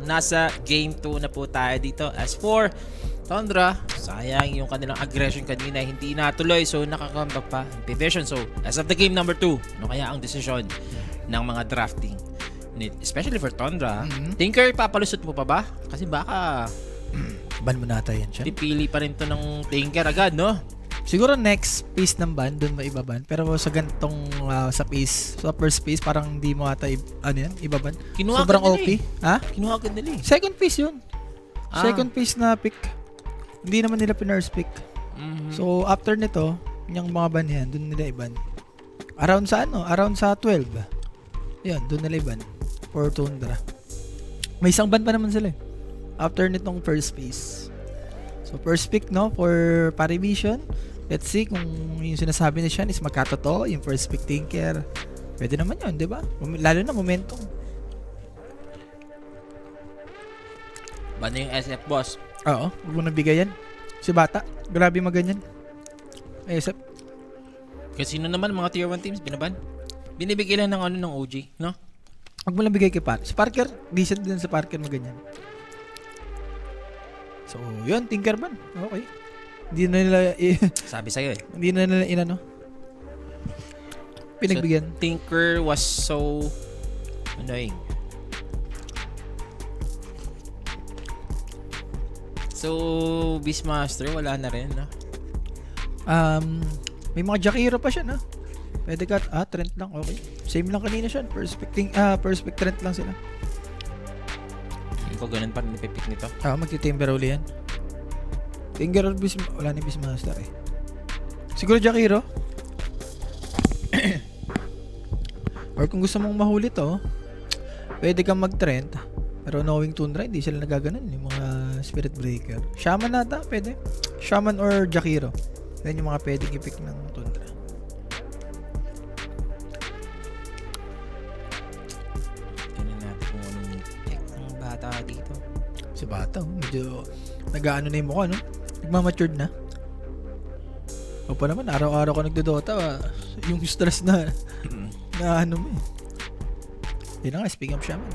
nasa game 2 na po tayo dito. As for Tundra, sayang yung kanilang aggression kanina hindi natuloy, so nakakambak pa ang Pivision. So as of the game number 2, ano kaya ang desisyon ng mga drafting? Especially for Tundra, Tinker, papalusot mo pa ba? Kasi baka Ban mo nata yan siya. pipili pa rin to ng Tinker agad, no? Siguro next piece ng ban, doon maibaban. Pero sa gantong sa first piece, parang hindi mo ata ibaban. Kinuha Sobrang ka nila OP. Ha? Kinuha agad nila eh. Second piece yun. Ah. Second piece na pick. Hindi naman nila pinurse pick. So, after nito, yung mga ban yan, doon nila iban. Around sa Around sa 12. Yan, doon nila iban. For Tundra. May isang ban pa naman sila eh. After nitong first piece. So, first pick, no, for Parivision. Let's see kung yung sinasabi ni Sean is magkatotoo. Yung first pick Tinker. Pwede naman yun, di ba? Lalo na momentum. Ba na yung SF boss? Oo, huwag mo nabigay yan. Si Bata, grabe maganyan. SF. Kasi sino naman mga tier 1 teams binaban? Binibigay lang ng OG, no? Huwag mo lang bigay kay Parker. Si Parker, decent din sa Parker maganyan. So, yun, Tinker ban. Okay. Hindi na nila, Sabi sa'yo eh. hindi na nila inano. Pinagbigyan. So, Tinker was so annoying. So, Beastmaster, wala na rin, no? May mga Jakiro pa siya, no? Pwede ka, Trent lang, okay. Same lang kanina siya. Perspect Trent lang sila. Hindi ko ganun pa rin ipipick nito. Magti-timber uli yan. Tinker or wala na Beastmaster eh. Siguro Jakiro. Or kung gusto mong mahuli to, pwede kang mag-Trent. Pero knowing Tundra, hindi sila nagaganon. Yung mga Spirit Breaker. Shaman nata, pwede. Shaman or Jakiro. Yan yung mga pwedeng i-pick ng Tundra. Tignan natin kung anong pick ng bata dito. Si Bata, medyo nag-ano na yung mukha, no? Nagmamatured na. O pa naman, araw-araw ko nagdodota, yung stress na ano mo eh. Yun na nga, speaking of Shaman.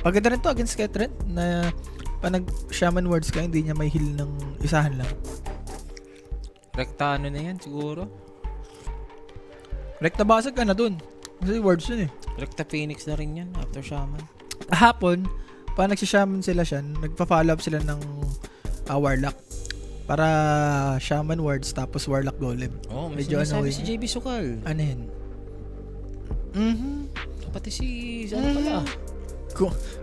Paganda rin to against kay Trent na pa nag-Shaman words ka, hindi niya may heal ng isahan lang. Rekta ano na yan siguro? Rekta basag ka na dun. Kasi words yun eh. Rekta Phoenix na rin yan after Shaman. Hapon, pa nagsishaman sila siya, nagpa-follow up sila ng Warlock. Para Shaman words tapos Warlock Golem. Oh, may Medyo sinasabi annoying. si JB Sukal. Ano yun? Pati si ano pala?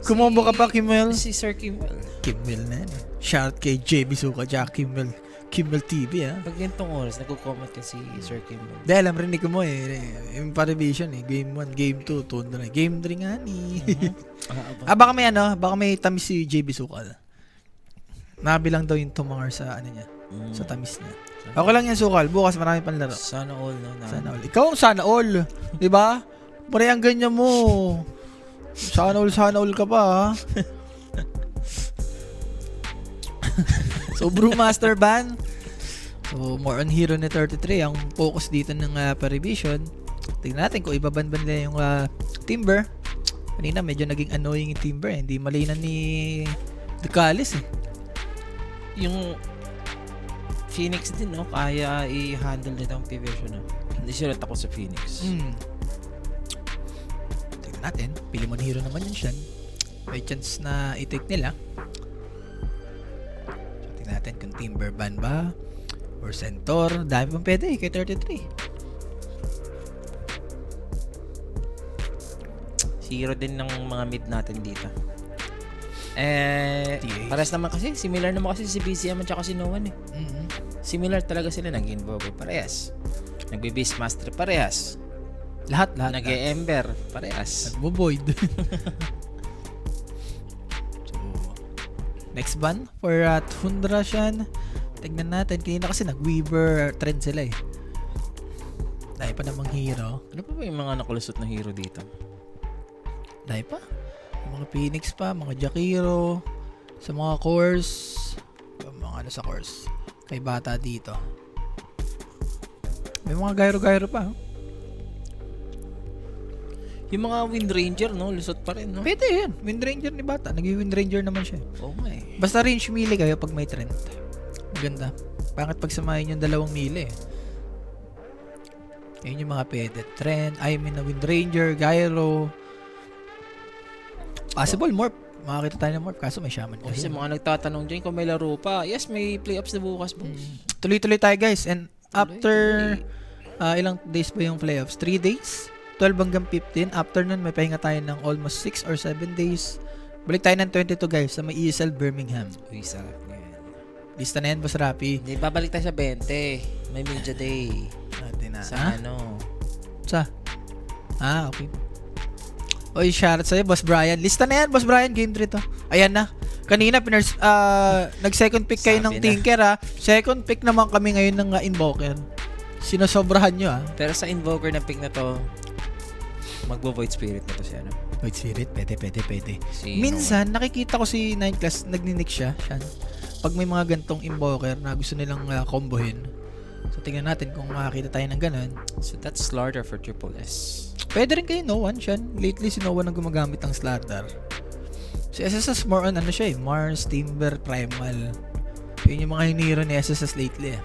Kumombo ka pa, Kimmel. Si Sir Kimmel. Kimmel na yan eh. Shout kay JB Suka, Jack Kimmel. Kimmel TV ah. Pag ganitong oras, nagko-comment ka si Sir Kimmel. Dahil alam rinig ko mo eh. Yung Parivision eh. Game 1, Game 2, Tundra. Game 3 nga ni. Baka may tamis si JB Suka. Nabilang daw yung tumangor sa ano niya. Sa tamis niya. Ako lang yan, Sukal. Bukas marami pang laro. Sana all, no? Sana all. Ikaw ang sana all. Diba? Pare ang ganyan mo. Sana all ka pa ha. So, Brewmaster ban. So, more on hero ni 33. Ang focus dito ng Parivision. Tingnan natin kung ibaban ba nila yung Timber. Kanina medyo naging annoying yung Timber. Hindi malinan ni Decalis eh. Yung Phoenix din, no? Kaya i-handle nito ang Pivision, no? Hindi sila takot sa Phoenix. Tingnan natin. Pili mo hero naman yun siya. May chance na i-take nila. So, tingnan natin kung Timber ban ba or Centaur. Dami pang pwede kay 33. Hero din ng mga mid natin dito. Pares naman kasi, similar naman kasi si BCM at saka si Noan eh. Similar talaga sila, nag-invoke parehas. Nagbe-Beastmaster parehas. Lahat. Nag-Ember parehas. Nagbo-void. So, next ban for Tundra siyan. Tignan natin. Kanina kasi nag-Weaver trend sila eh. Dahil pa namang hero. Ano pa ba yung mga nakulusot na hero dito? Dahil pa. Mga Phoenix pa, mga Jakiro, sa mga course, mga ano sa course, kay Bata dito. May mga gyro-gyro pa. Yung mga Wind Ranger, no? Lusot pa rin, no? Pwede yan. Wind Ranger ni Bata. Nag-Wind Ranger naman siya. Oo nga eh. Basta range melee kayo pag may trend. Maganda. Pangit pag samahin yung 2 melee. Ayun yung mga pwede. Trend, na Wind Ranger, Gyro. Possible morph. Makakita tayo ng morph kaso may shaman O, kasi. kasi mga nagtatanong dyan kung may laro pa. Yes, may playoffs na bukas, boss. Tuloy-tuloy tayo guys. And after Tuloy-tuloy. ilang days ba yung playoffs? 3 days? 12 hanggang 15. After nun, may pahinga tayo ng almost 6 or 7 days. Balik tayo ng 22 guys sa may ESL Birmingham. Uy, sarap nga yan. Lista na yan, Boss Rapi. Hindi, babalik tayo sa 20. May media day. Natin na. Sa ano? Sa? Okay. Oy, shoutout sa'yo, Boss Brian. Lista na yan, Boss Brian. Game 3 to. Ayan na. Kanina, nag-second pick kayo ng Sabi na. Tinker, ha. Second pick naman kami ngayon ng Invoker. Sinosobrahan nyo, ha. Pero sa Invoker na pick na to, magbo-Void Spirit na to siya, no? Void Spirit, pwede. Si Minsan, nakikita ko si 9 class, nagninik siya. Pag may mga gantong Invoker na gusto nilang combohin. So, tingnan natin kung makakita tayo ng ganun. So that's Slaughter for Triple S. Pwede rin kayo Noan, Sean. Lately, si Noan ang gumagamit ng Slaughter. Si SSS more on siya Mars, Timber, Primal. Yun yung mga hiniro ni SSS lately.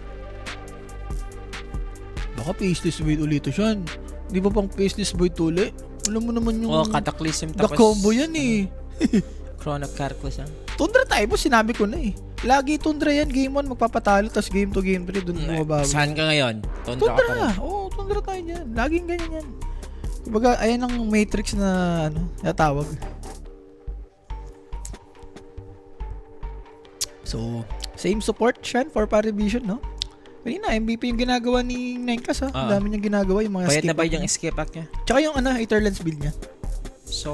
Baka Faceless Void ulit Sean. Di ba pang Faceless Void uli? Alam mo naman yung Cataclysm the combo yan eh. Chrono Carcus, ha? Tundra tayo po, sinabi ko na eh. Lagi Tundra yan, game 1 magpapatalo, tapos game 2, game 3, dun bumabawi. Saan ka ngayon? Tundra ka pa rin. Oo, Tundra tayo dyan. Laging ganyan yan. Kumbaga, ayan ang matrix na, natawag. So, same support, Sean, for Parivision, no? Kanina, MVP yung ginagawa ni Nenkas, ha? Ang dami niyang ginagawa, yung mga Bayad skip na ba up yung niya. escape hack niya? Tsaka yung, Eternals build niya. So,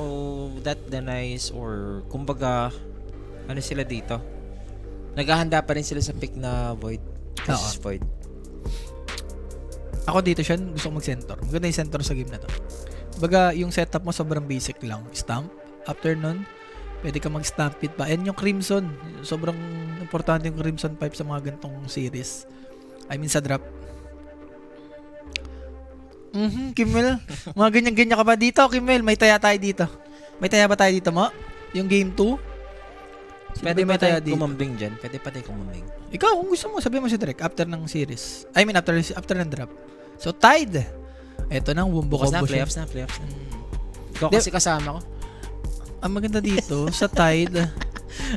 that denies or kumbaga, ano sila dito? Naghahanda pa rin sila sa pick na Void. Versus Void. Ako dito, Sean, gusto ko mag-center. Maganda yung center sa game na to. Baga, yung setup mo sobrang basic lang. Stamp. After nun, pwede ka mag-stampede pa. And yung Crimson, sobrang importante yung Crimson Pipe sa mga gantong series. I mean, sa drop. Kimel. Mga ganyan-ganyan ka ba dito, Kimel? May taya tayo dito. May taya ba tayo dito, mo? Yung game 2? Pwede ba may taya tayo kumambing dyan? Pwede pa tayo kumambing. Ikaw, kung gusto mo, sabihin mo si Drake after ng series. I mean, after ng drop. So, tied. Ito nang wumbo Bukas combo na, siya. playoffs na. Ikaw kasi kasama ko. Ang maganda dito, sa tied,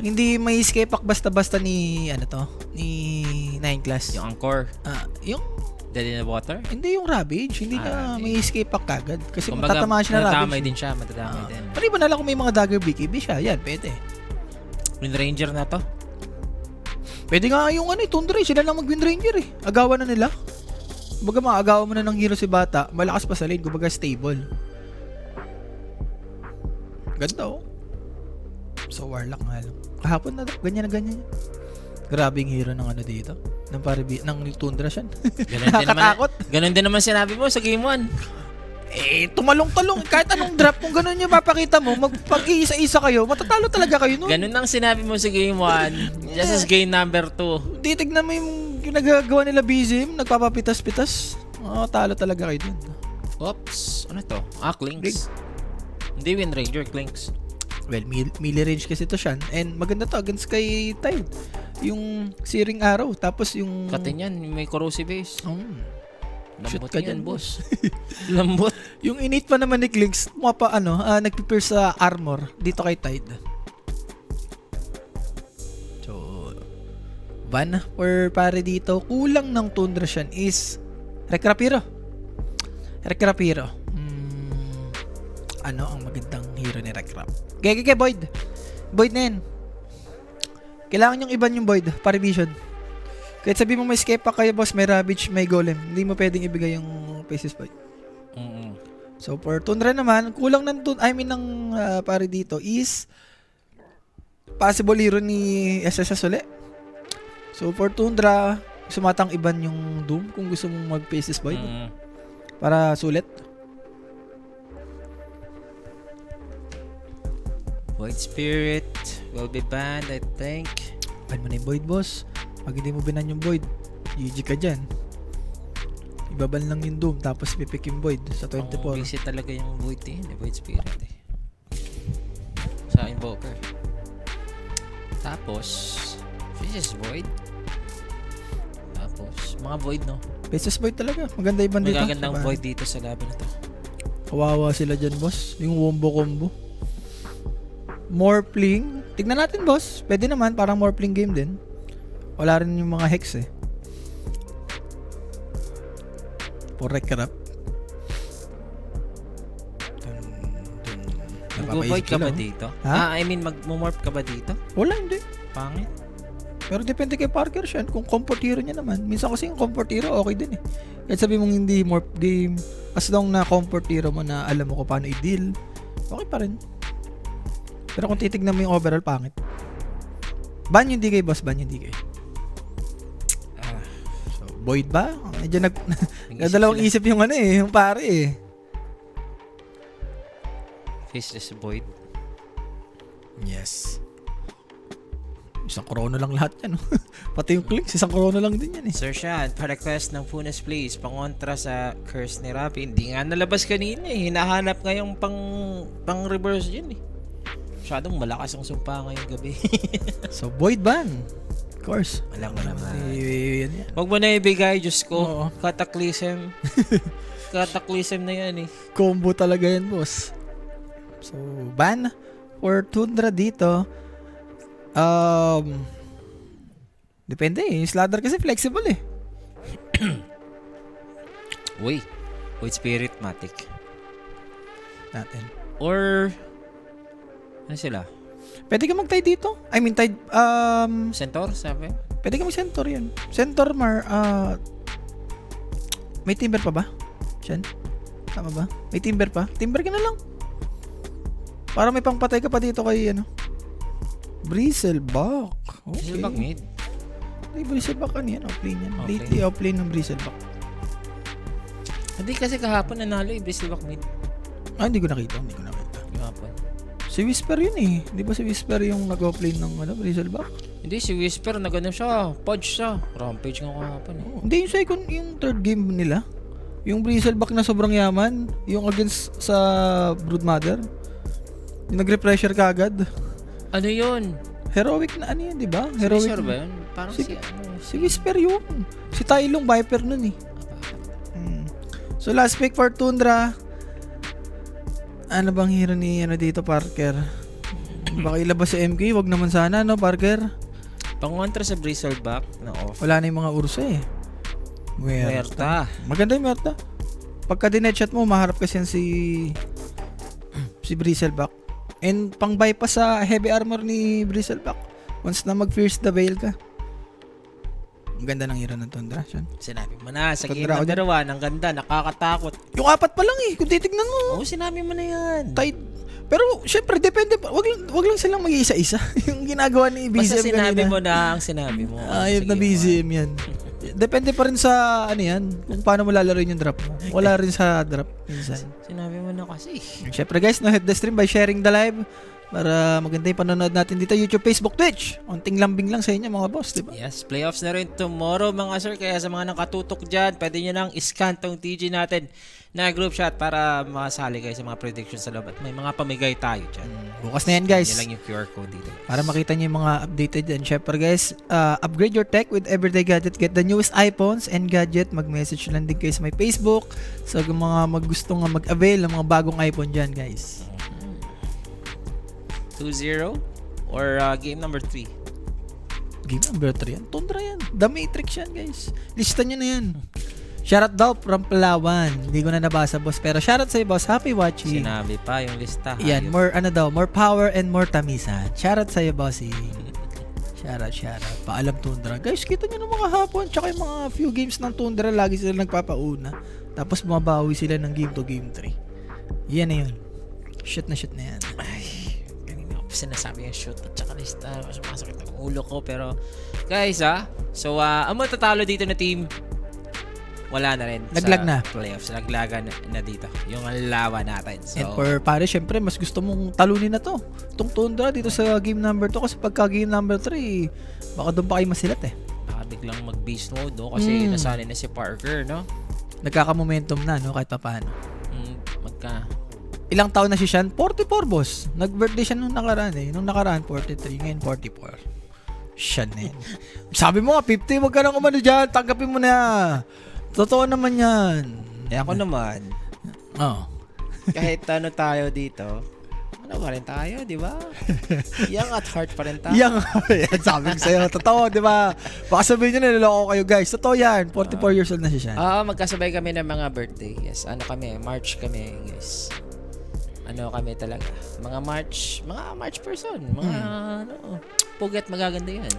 hindi may escape pack basta-basta ni, ni 9 class. Yung Anchor. Yung, Dead in the Water. hindi yung Ravage. Hindi na may escape pack kagad. Kasi kung Kumbaga, tatamahan siya na matatamay Ravage. din siya. Matatamay din. Paliban na lang kung may mga dagger BKB siya. Yan, pwede. Wind Ranger na to. Pwede nga yung Tundra, sila lang mag-Wind Ranger eh. Agawan na nila. Kumbaga maagawan mo na ng hero si Bata, malakas pa sa lane, kumbaga stable. Ganda oh. So Warlock nga lang. Kahapon na ganyan na ganyan. Grabing hero ng dito. Ng Tundra siya. Nakakatakot. Ganun din naman sinabi mo sa game 1. Tumalong-talong. Kahit anong drop, kung ganun yung papakita mo, magpag-iisa-isa kayo, matatalo talaga kayo nun. Ganun ang sinabi mo sa game 1. Just as game number 2. Titignan mo yung nagagawa nila Bizim, nagpapapitas-pitas. Talo talaga kayo dun. Oops. Ano to? Clinks. Big. Hindi Wind Ranger, Clinks. Well, melee range kasi to siya. And maganda to against kay Tide. Yung Searing Arrow. Tapos yung... Katin yan. May corrosive base. Shoot Lambot ka yan, dyan, boss. Lambot. Yung innate pa naman ni Clinks, nagprepare sa armor dito kay Tide. So, ban or pare dito, kulang ng Tundra siya is Rekrapiro. Ano ang magandang hero ni Rekrap? Gege, Void. Void na yan. Kailangan yung iban yung Void, pare vision. Kahit sabi mo may escape pack kayo, boss, may Ravage, may Golem. Hindi mo pwedeng ibigay yung Faceless Void. So, for Tundra naman, kulang ng pare dito is possible hero ni SSS uli. So, for Tundra, sumatang iban yung Doom kung gusto mong mag-Faceless Void. Para sulit. Void Spirit will be banned, I think. Ban mo na yung Void, boss. Pag hindi mo binan yung Void, GG ka dyan. Ibaban lang yung Doom, tapos pipick yung Void sa Ang 24. busy talaga yung Void Void Spirit sa Invoker. Tapos, Faceless Void. Tapos, mga Void, no? Faceless Void talaga. Maganda yung bandito. Magagandang Void dito sa laban na to. Kawawa sila dyan, boss. Yung wombo combo. Morphling. Tignan natin, boss. Pwede naman, parang Morphling game din. Wala rin yung mga hex eh. Porekrap. Mag-void ka ba dito? Ha? I mean, mag-morph ka ba dito? Wala, hindi. Pangit. Pero depende kay Parker siya. Kung comfort hero niya naman. Minsan kasi yung comfort hero, okay din eh. Kahit sabi mong hindi morph game, as long na comfort hero mo na alam mo kung paano i-deal, okay pa rin. Pero kung titignan mo yung overall, pangit. Ban yung DK, boss. Ban yung DK. So, Void ba? Medyo nagdalawang isip yung ano eh, yung pare eh. Faceless Void. Yes. Isang corona lang lahat yan. Pati yung clicks, isang corona lang din yan eh. Sir Sean, pa-request ng Funes Plays, pangontra sa curse ni Rappi. Hindi nga nalabas kanina eh. Hinahanap nga yung pang-reverse yun eh. Masyadong malakas ang sumpa ngayong gabi. So, Void ban. Of course. Alam mo naman. Yan. Huwag mo na ibigay, Diyos ko. Oo. Cataclysm. Cataclysm na yan eh. Combo talaga yan, boss. So, ban for Tundra dito. Depende eh. Yung Slather kasi flexible eh. Uy. Void Spirit Matic. Natin. Or ano sila? Pwede ka mag-tie dito. I mean, tie, Centaur, sabi? pwede ka mag-Centaur yan. Centaur, may timber pa ba? Shen? Tama ba? May timber pa? Timber ka na lang. Para may pangpatay ka pa dito kay, Bristleback. Okay. Bristleback mid. Ay, Bristleback ano yan? Offlane yan. Okay. Lately, offlane ng Bristleback. Hindi kasi kahapon nanalo yung Bristleback mid. Hindi ko nakita. Kahapon. Si Whisper yun eh. Di ba si Whisper yung nag-offlane ng Bristleback? Hindi, si Whisper nagano siya. Pudge siya. Rampage nga kahapon eh. Hindi, yung second, yung third game nila. Yung Bristleback na sobrang yaman. Yung against sa Broodmother. Yung nag-refresher ka agad. Ano yun? Heroic na ano yun, di ba? Si Heroic Whisper na. ba yun? Parang Si Whisper yun. Si Tylong Viper nun eh. So last pick for Tundra. Ano bang hero ni dito, Parker? Baka ilabas sa MK, wag naman sana, no, Parker? Pangontra sa Bristleback na off. Wala na yung mga ursa eh. Muerta. Maganda yung Muerta. Pagka dinetchat mo, maharap kasi yan si Bristleback. And pang bypass sa heavy armor ni Bristleback. Once na mag-Fierce the Veil ka. Ang ganda ng hero ng Tundra, Sean. Sinabi mo na, sa game Tundra ako number 1, ang ganda, nakakatakot. Yung 4 pa lang eh, kung titignan mo. Oo, sinabi mo na yan. Pero syempre depende pa. Wag lang silang mag-iisa-isa. Yung ginagawa ni BZM Basta sinabi kanina. mo na ang sinabi mo. Ayop na BZM yan. Depende pa rin sa yan, kung paano mo lalaroin yung drop mo. Wala rin sa drop minsan. Sinabi mo na kasi. Syempre guys, no, hit the stream by sharing the live para maganda yung panonood natin dito YouTube, Facebook, Twitch. Unting lambing lang sa inyo mga boss, di ba? Yes, playoffs na rin tomorrow mga sir. Kaya sa mga nakatutok dyan, pwede nyo nang iscan tong TG natin na group chat para makasali kayo sa mga predictions sa loob. At may mga pamigay tayo dyan. Bukas na yan guys. Yan lang yung QR code dito. Para makita nyo yung mga updated and syempre guys, upgrade your tech with Everyday Gadget. Get the newest iPhones and gadget. Mag-message lang din kayo sa my Facebook. So kung mga gusto nga mag-avail ng mga bagong iPhone dyan guys. 2-0 or game number 3? Game number 3 yan. Tundra yan. The Matrix yan guys. Lista nyo na yan. Shoutout daw from Palawan. Hindi ko na nabasa boss. Pero shoutout sa'yo boss. Happy watching. Sinabi pa yung lista. Yan. More more power and more tamisan. Shoutout sa'yo bossy. Shoutout. Paalam Tundra. Guys, kita nyo ng mga hapon. Tsaka yung mga few games ng Tundra. Lagi sila nagpapauna. Tapos bumabawi sila ng game to game 3. Yan na yun. Shoot na yan. Ay, kanina ko sinasabi yung shoot at saka lista. Masakit ang ulo ko. Pero guys so ang matatalo dito na team, wala na rin. Naglag sa na. Playoffs. Naglagan na dito. Yung lawan natin. So, And for pare, syempre, mas gusto mong talunin na to. Itong Tundra dito sa game number 2 kasi pagka game number 3, baka doon pa kayo masilat eh. baka biglang mag-beast mode, no? Kasi nasanay na si Parker, no? nagkaka-momentum na, no? Kahit pa paano. Magka. Ilang taon na si Shan? 44, boss. Nag-birthday siya nung nakaraan eh. Nung nakaraan, 43. Ngayon, 44. Shan na yun. Sabi mo nga, 50. Huwag ka nang umano dyan. Tanggapin mo na. Totoo naman yan. Ako naman, Oh. kahit ano tayo dito, ano pa rin tayo, di ba? Young at heart pa rin tayo. Yan, yan sabi ko sa'yo. Totoo, di ba? Baka sabihin nyo, niloloko kayo, guys. Totoo yan. 44 years old na si Shan. Oo, magkasabay kami ng mga birthday. Yes, ano kami, March kami, guys. Ano kami talaga. Mga March person. Mga, ano, puget, magaganda yan.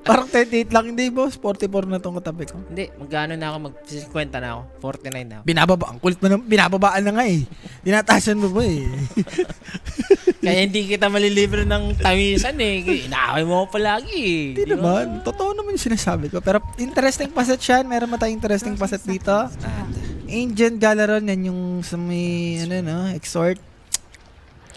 Parang 38 lang, hindi, boss. 44 na tong katabi ko. Hindi, magkano na ako, mag-50 na ako. 49 na ako. Ang kulit mo na, binababaan na nga eh. Tinatasan mo ba eh. Kaya hindi kita malilibre ng tamisan eh. Inaaway mo ako palagi eh. Hindi naman. Totoo naman yung sinasabi ko. Pero interesting paset siya. Meron ba tayong interesting paset dito? Ancient Galaron, yan yung sa may, ano no, Exhort.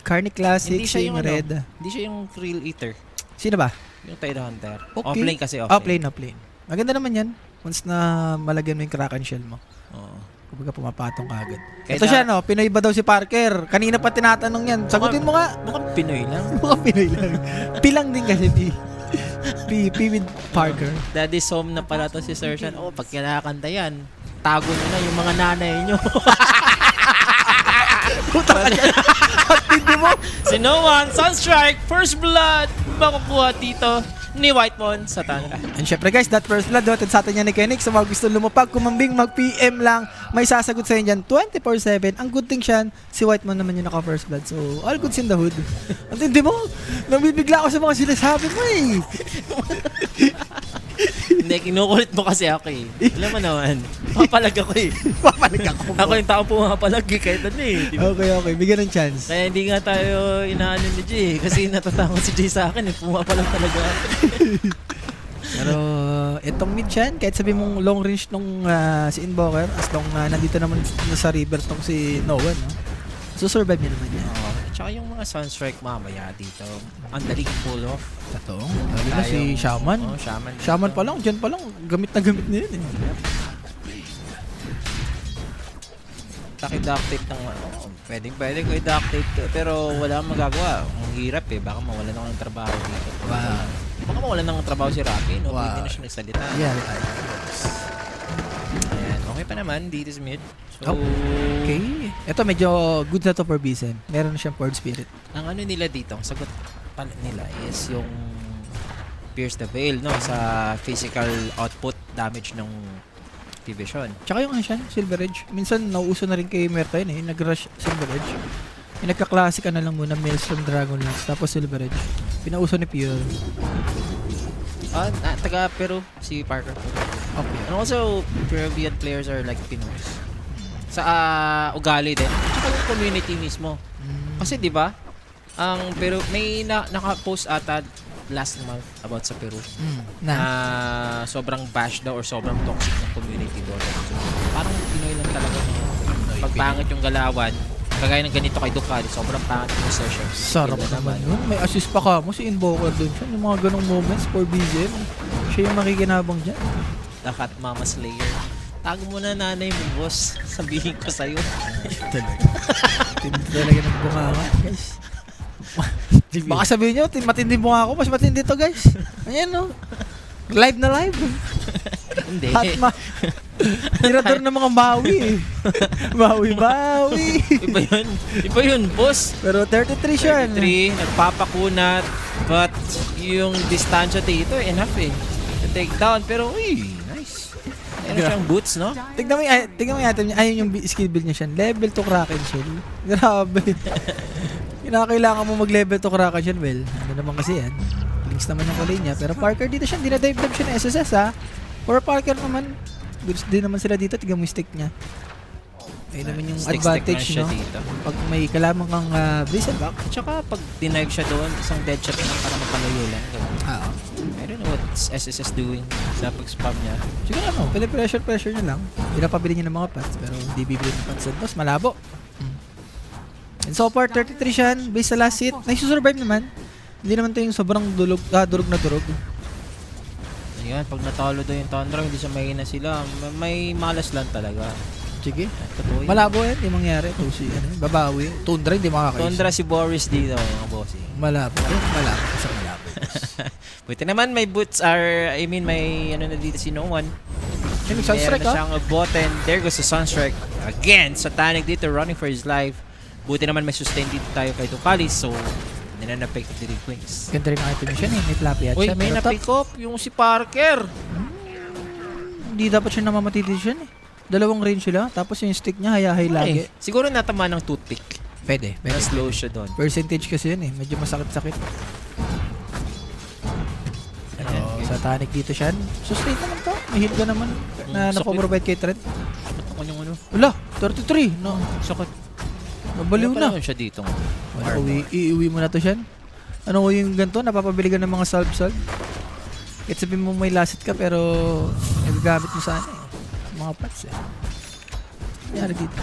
Carney Classic, Hindi siya yung Red. Hindi siya yung Thrill Eater. Sino ba? Yung Tide Hunter. Okay. Offlane kasi offlane. Offlane. Maganda naman yan. Once na malagyan mo yung Kraken Shell mo. Oo. Kumbaga pumapatong ka agad. Kaya Ito siya, no? Pinoy ba daw si Parker? Kanina pa tinatanong yan. Sagutin mo nga. Mukhang Pinoy lang. Mukhang Pinoy lang. Pilang din kasi, P with Parker. Daddy's home na pala to si Sir Shan. Oh, pag kinakanta yan, tago nyo na yung mga nanay nyo. Puta ka dyan. Hindi mo. Si Noan, Sunstrike, First Blood, makukuha dito ni Whitemon sa Tanra. And syempre guys, that first blood, dotted sa atin yan ni Kenix. Sa mga gusto lumupag, kumambing, mag-PM lang. May sasagot sa inyo dyan 24/7. Ang good thing siyan, si Whitemon naman yung naka-first blood. So, all goods in the hood. At hindi mo, nabibigla ako sa mga sinasabi mo eh. Hindi, kinukulit mo kasi ako eh. Alam mo naman, papalag ako eh. Papalig ako. Ako yung tao pumapalag eh, kahit ano eh. Di ba? Okay. Bigyan ng chance. Kaya hindi nga tayo inaano ni Jay kasi natatakot si Jay sa akin eh. Pumapalag talaga ako. Pero, itong mid yan, kahit sabi mong long range nung si Invoker, as long nandito naman sa river tong si Noah, no? So, survive niya naman yan. Tsaka yung mga Sunstrike mamaya dito, ang daling pull off. Totoo. Lalo na si Shaman. Oh, Shaman. Shaman pa lang, dyan pa lang, gamit na yun eh. Duct tape ng pwede ko i-duct tape to, pero wala akong magagawa. Ang hirap eh, baka mawalan ako ng trabaho dito. Wow. Baka mawalan ng trabaho si Rocky, no? Wow. Hindi na siya nagsalita. Yeah. Ayan, okay pa naman, dito is mid. So, Okay. Ito medyo good na to for Bisen. Meron na siyang Pord Spirit. ang ano nila dito, ang sagot nila is yung Pierce the Veil, no? Sa physical output damage ng Division. Tsaka yung ano siya, Silver Edge. Minsan nauuso na rin kay Merta yun eh. Nag-rush Silver Edge. Yung nagka-classic ka na lang muna, Maelstrom Dragonlance, tapos Silver Edge. Pinauso ni Pure. Taga Peru, si Parker. Okay. And also, Peruvian players are like Pinoys. Sa ugali din. Tsaka yung community mismo. Kasi di ba, ang Peru, may naka-post ata last month about sa Peru na sobrang bash daw or sobrang toxic ng community doon. So, parang Pinoy lang talaga. Pag pangit yung galawan, kagaya ng ganito kay Ducati, sobrang pangit yung session. Sarap naman yun. May assist pa ka mo, si Invoker dun siya. Yung mga ganong moments for BGM. Siya yung makikinabang dyan. Dakat Mama Slayer. Tago mo na nanay mo, boss. Sabihin ko sa'yo. Talaga. Tindi talaga ng bunga ka, guys. Baka sabihin nyo, matindi bunga ako. Mas matindi to, guys. Ayan, no. Live na live. Hindi. Hatma. Tirador ng mga Maui eh. Maui. Iba yun, boss. Pero 33 siya. 33, nagpapakunat. But yung distansya dito, enough eh. To take down. Pero, uy, nice. Meron siyang boots, no? Tignan mo yung item niya. Ayun yung skill build niya siya. Level to Kraken Shell. Grabe. Kinakailangan mo mag-level to Kraken Shell. Well, ano naman kasi yan. Links naman yung kulay niya. Pero Parker dito siya. Dinadive siya ng SSS ha. For Parker naman, goods din naman sila dito. Tignan mo yung stick niya. Ayun naman yung Stick advantage, siya no? dito. Pag may kalamang kang Bristleback. Tsaka pag denive siya doon, isang dead shot lang para mapalayo lang. I don't know what SSS doing sa pag-spam niya. Siguro ano, pressure niya lang. Pinapabili niya ng mga pots, pero hindi bibili ng pots. Boss, malabo. And so far, 33 siya, based sa last hit. Naisurvive naman. Hindi naman to yung sobrang durog na durog. Ayan, pag natalo daw yung Tundra, hindi siya mahina sila. May malas lang talaga. Sige. Totoo yun. Malabo yan, yung mangyari. Kung si, babawi. Tundra, hindi makakaisa. Tundra si Boris dito, mga bossing. Malabo. Malabo. Isang malabo. Buti naman may boots may ano na dito si No One. Yung Sunstrike, Meron na siyang button. There goes the Sunstrike. Again, Satanic dito running for his life. Buti naman may sustain dito tayo kay Tukalis. So, ninanapik the Wings. Ganda rin ang item siya eh. May floppy at Uy, siya. may Pero na-pick up yung si Parker. hindi dapat siya namamatiti siya eh. Dalawang range sila. Tapos yung stick niya, hayahay lagi. Ay, siguro natama ng toothpick. Pwede. Na slow siya doon. Percentage kasi yun eh. Medyo masakit-sakit. Ayan. Satanic dito siya. Sustain naman to. May heal ka naman. Na sakit. napoprovide kay Trent. Sakit yung ano. Wala, 33. No. Sakit. Nabaliw na. Siya dito. Iuwi mo na to siya. Ano ko yung ganito? Napapabili ka ng mga salve-salve. Kahit sabihin mo may lasit ka pero nagagamit mo sana eh. Mga pats eh. Nangyari dito.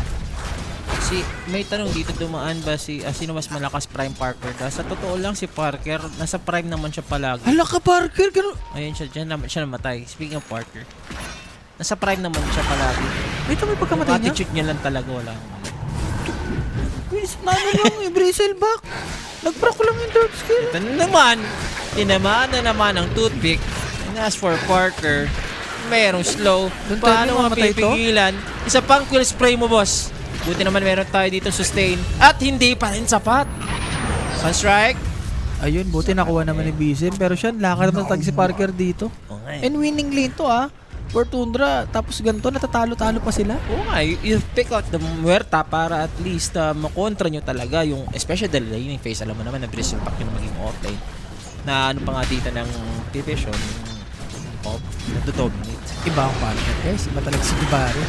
May tanong dito, dumaan ba sino mas malakas Prime Parker? Sa totoo lang si Parker, nasa Prime naman siya palagi. Hala ka Parker! Ayun siya, siya namatay. Speaking of Parker, nasa Prime naman siya palagi. Ito may pagkamatay Yung niya? attitude niya lang talaga, wala. Na ano lang yung Bristleback. Nag-proc lang yung Dark Skill. Ito na naman, tinamaan na naman ang toothpick. And as for Parker, merong slow. Doon tayo Paano mamatay to? mapipigilan? Isa pang quill spray mo, boss. Buti naman meron tayo dito sustain. At hindi pa rin sapat. Sunstrike. Ayun, buti nakuha naman ni Bizem. Pero siya, lakad naman tag si Parker dito. Okay. And winning lane to ah. For Tundra. Tapos ganito, natatalo-talo pa sila. Oo nga, you pick out the muerta para at least makontra nyo talaga yung, especially the laning phase. Alam mo naman na Bristleback yung maging offlane. Na ano pa nga dito ng division, yung nagdodominate. Iba ang partner guys. Iba talaga si Dibari.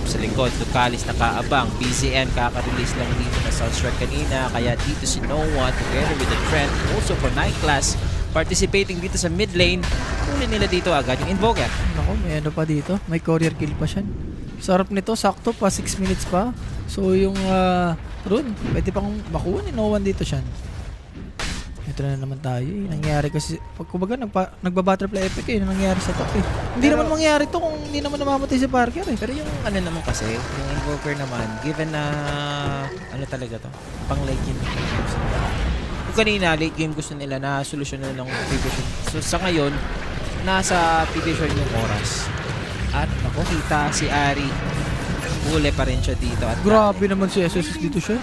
Sa likod, Tukalis nakaabang. BZM kaka-release lang dito na Sunstrike kanina. Kaya dito si No One together with the Trent. Also for Night Class participating dito sa mid lane. Kunin nila dito agad yung Invoker. Naku, may ano pa dito. May courier kill pa siya. Sarap nito. Sakto pa. 6 minutes pa. So yung rune, pwede pang makuha ni No One dito siya. Ito na naman tayo eh. Nangyari kasi, kumbaga nagba-butterfly epic eh. Nangyari sa top eh. Hindi naman mangyari to kung hindi naman namamatay si Parker eh. Pero yung ano naman kasi, yung Invoker naman, given na ano talaga to, pang late game. Kung kanina, late game gusto nila na solusyon nila ng division. So sa ngayon, nasa division yung oras. At nakita si Ari, huli pa rin siya dito. At Grabe naman si SSS dito siya.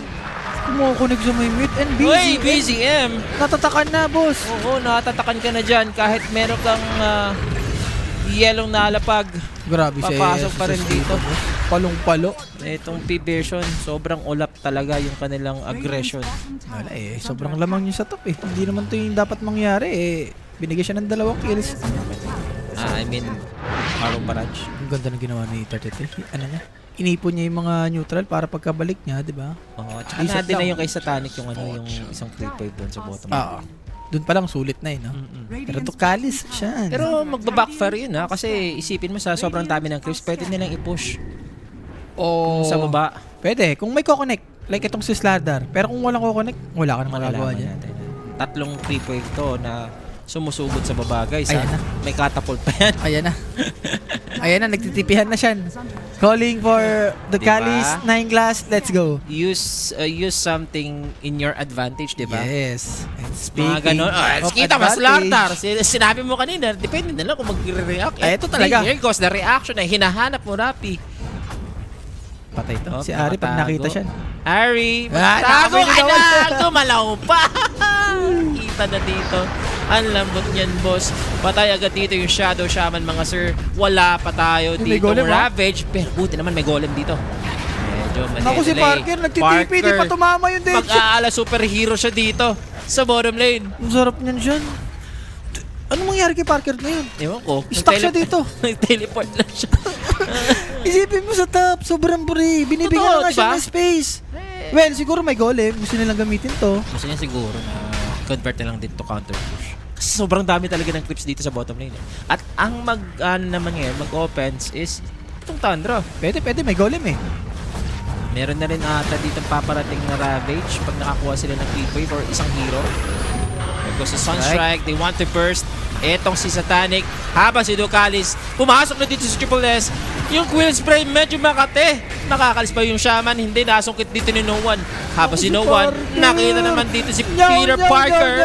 Kumukunik sa may mid and busy. Uy, BZM! Natatakan na, boss. Oo, natatakan ka na dyan kahit meron kang yellow na alapag. Grabe si Papasok pa rin SSS dito. boss. Palong-palo. Itong P-version, sobrang ulap talaga yung kanilang aggression. Wala eh. Sobrang lamang niya sa top eh. Hindi naman to yung dapat mangyari eh. Binigay siya ng 2 kills. Arrow Barrage. Ang ganda ng ginawa ni 33. Ano niya? Inipon niya yung mga neutral para pagkabalik niya, di ba? Oo, tsaka Reset na lang. yung kay Satanic yung yung isang 3-5 doon sa bottom. Oo. Doon pa lang sulit na eh, no? Pero to kalis siya. Pero magbabackfire yun ha, kasi isipin mo sa sobrang dami ng creeps, pwede nilang i-push O sa baba. Pwede. Kung may kukonek, like itong si Slardar. Pero kung walang kukonek, wala ka na magagawa Malalaman dyan. natin. Tatlong 3-5 to na sumusugod sa baba, guys. Ayan na. May catapult pa yan. Ayan na. Ayan na, nagtitipihan na siya. Calling for the Diba? Kalis 9 glass. Let's go. Use something in your advantage, di ba? Yes. And Mga speaking ganon. of Kita mas advantage, Lartar. Sinabi mo kanina, depende na lang kung mag-react. Ay, ito talaga. Here goes the reaction na hinahanap mo, Rapi. patay to. Oh, Si Ari, pag nakita siya. Ari, Ah, tago ka nakabay na! na. Gumalaw pa! Kita na dito. Ang lambot niyan, boss. Patay agad dito yung Shadow Shaman, mga sir. Wala pa tayo May dito. golem, ha? Ravage. Pero buti naman may golem dito. Medyo Naku si Parker, nagtitipi. Di pa tumama yung dead shot. Mag-aala superhero siya dito sa bottom lane. Ang sarap niyan dyan. Anong mangyari kay Parker ngayon? Ewan ko. Stuck siya dito. Nag-teleport lang siya. Isipin mo sa top, sobrang free. Binibigyan Totoo, na nga siya diba? ng space. Well, siguro may golem. Gusto nilang gamitin to. Gusto niya siguro na convert na lang din to counter push. Kasi sobrang dami talaga ng clips dito sa bottom lane. At ang naman ngayon, mag-offense is itong Tundra. Pwede, may golem eh. Meron na rin ata dito paparating na Ravage pag nakakuha sila ng clip wave or isang hero. goes the Sunstrike. They want to burst. Etong si Satanic. Habang si Ducalis, pumasok na dito si Triple S. Yung Quill Spray medyo makate. Nakakalis pa yung Shaman. Hindi, nasungkit dito ni No One. Habang si No One, nakita naman dito si Peter Parker.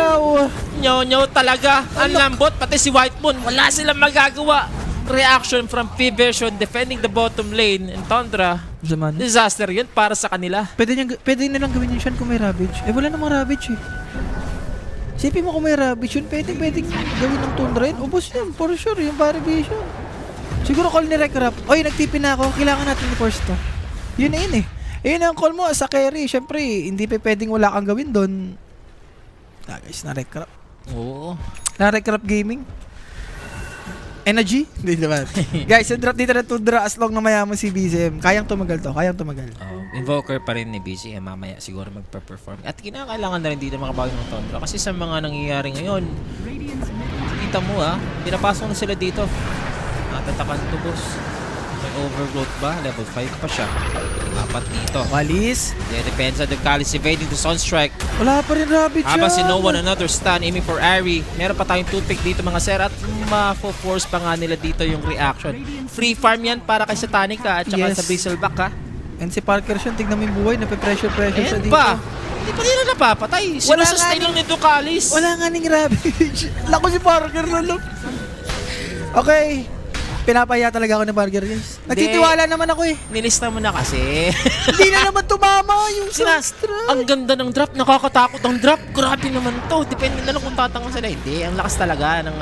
Nyaw talaga. Ang lambot. Pati si White Moon. Wala silang magagawa. Reaction from P-Vision defending the bottom lane. And Tundra, Zaman. disaster yun para sa kanila. Pwede nilang gawin yun siya kung may Ravage. Eh, wala namang Ravage eh. Sipin mo kung may Ravage yun, pwedeng gawin ng Tundra yun. Ubus yun, for sure, yung Barry Vision. Siguro call ni Rekrap. Oy, nagtipin na ako. Kailangan natin i-force to. Yun na yun eh. Yun ang call mo sa carry. Siyempre, hindi pa pwedeng wala kang gawin doon. Guys, na Rekrap. Oo. Na Rekrap Gaming. Energy? Hindi naman. Guys, yung drop dito na Tundra as long na mayaman si BZM. Kayang tumagal to. Invoker pa rin ni BC. Mamaya siguro magpa-perform. At kinakailangan na rin dito makabawi ng Tundra. Kasi sa mga nangyayari ngayon, kita mo pinapasok na sila dito. Natatakan to boss. May overload ba? Level 5 pa siya. Apat dito. Walis. Depensa the Ducalis evading the Sunstrike. Wala pa rin Ravage yan. Habang si No One, another stun aiming for Ari. Meron pa tayong toothpick dito mga sir. At ma-force pa nga nila dito yung reaction. Free farm yan para kay Satanic at saka Yes. sa Bristleback And si Parker siya, tignan mo yung buhay. Nape-pressure siya Ayan dito. pa. Hindi pa nila napapatay. Wala Sinusustain nga lang ni Ducalis. Wala nga ning Ravage. Lako si Parker na lang. Okay. Pinapaya talaga ako ng Parker, guys. Nagtitiwala naman ako eh. Nilista mo na kasi. Hindi na naman tumama yung Sinas, Sunstrike. ang ganda ng drop. Nakakatakot ang drop. Grabe naman to. Depende na lang kung tatangan sila. Hindi. Ang lakas talaga ng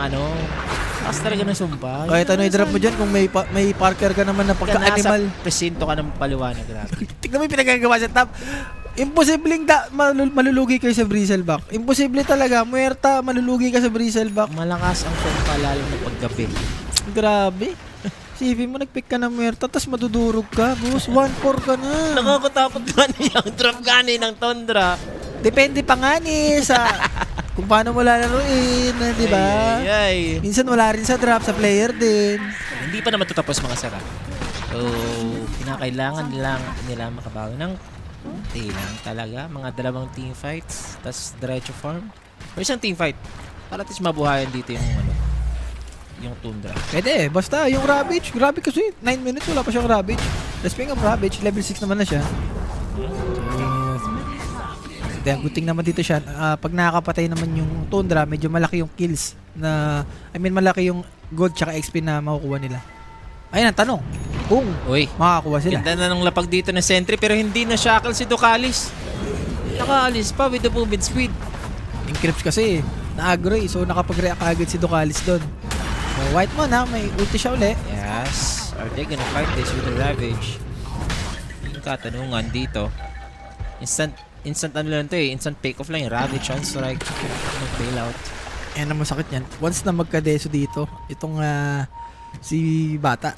lakas talaga ng sumpay. Kahit ano i-drop mo dyan kung may Parker ka naman na pagka-animal. Nasa presinto ka ng paliwanag. Grabe. Tignan mo yung pinagagawa sa top. Imposibleng malulugi kayo sa Bristleback. Imposible talaga. Muerta, malulugi ka sa Bristleback. Malakas ang sumpa lalo na paggabi. Grabe. Sipin mo, nag-pick ka ng Muerta, tapos madudurog ka. Boss, 1-4 ka na. Nakakatakot nga niya ang drop gani ng Tundra. Depende pa nga ni sa kung paano mo lalaruin, di ba? Ay. Minsan wala rin sa drop, sa player din. Hindi pa naman tutapos mga sara. So, kinakailangan nila makabawi ng konti lang talaga. Mga dalawang team fights, tas diretso farm. Or isang team fight. Para at least mabuhayan dito yung Tundra. Pwede, basta yung Ravage. Grabe kasi, 9 minutes wala pa siyang Ravage. Speaking of Ravage, level 6 naman na siya. Kaya good thing naman dito siya. Pag nakakapatay naman yung Tundra, medyo malaki yung kills. Malaki yung gold tsaka XP na makukuha nila. Ayun ang tanong. Kung makakuha sila. Ganda na ng lapag dito ng sentry pero hindi na shackle si Ducalis. Nakaalis pa with the movement speed. Yung Crips kasi, na-aggro so nakapag-react agad si Ducalis doon. So, White Moon may ulti siya uli. Yes. Are they gonna fight this with the Ravage? Yung katanungan dito. Instant ano lang to instant pick off lang yung Ravage on strike. Mag-bailout. Yan ang masakit yan. Once na magka-deso dito, itong si Bata.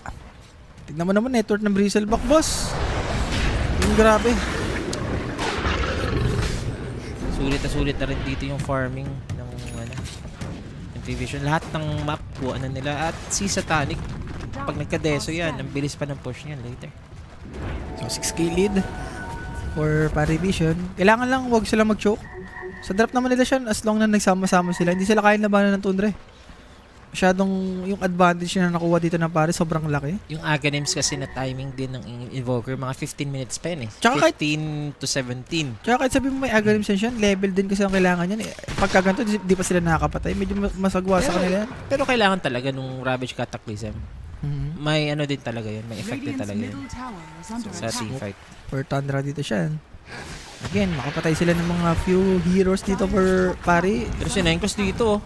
Tignan mo naman network ng Bristleback, boss. Yung grabe. Sulit na rin dito yung farming ng Division. Lahat ng map buuan na nila at si Satanic pag nagka-deso yan, ang bilis pa ng push niyan later. So 6k lead for Parivision. Kailangan lang wag sila mag-choke. Sa drop naman nila siya as long na nagsama-sama sila. Hindi sila kayang labanan ng Tundra. Masyadong yung advantage na nakuha dito ng Paris sobrang laki. Yung Aghanims kasi na timing din ng Invoker, mga 15 minutes pa yun Tsaka 15 to 17. Tsaka kahit sabi mo may Aghanims yan, level din kasi ang kailangan yan. Pagka ganito, di pa sila nakakapatay. Medyo masagwa sa kanila yan. Pero kailangan talaga nung Ravage Cataclysm. May din talaga yun. May effect din talaga yun. Sa teamfight. For Tundra dito siya. Again, makapatay sila ng mga few heroes dito for Pari. Pero si Nenkos dito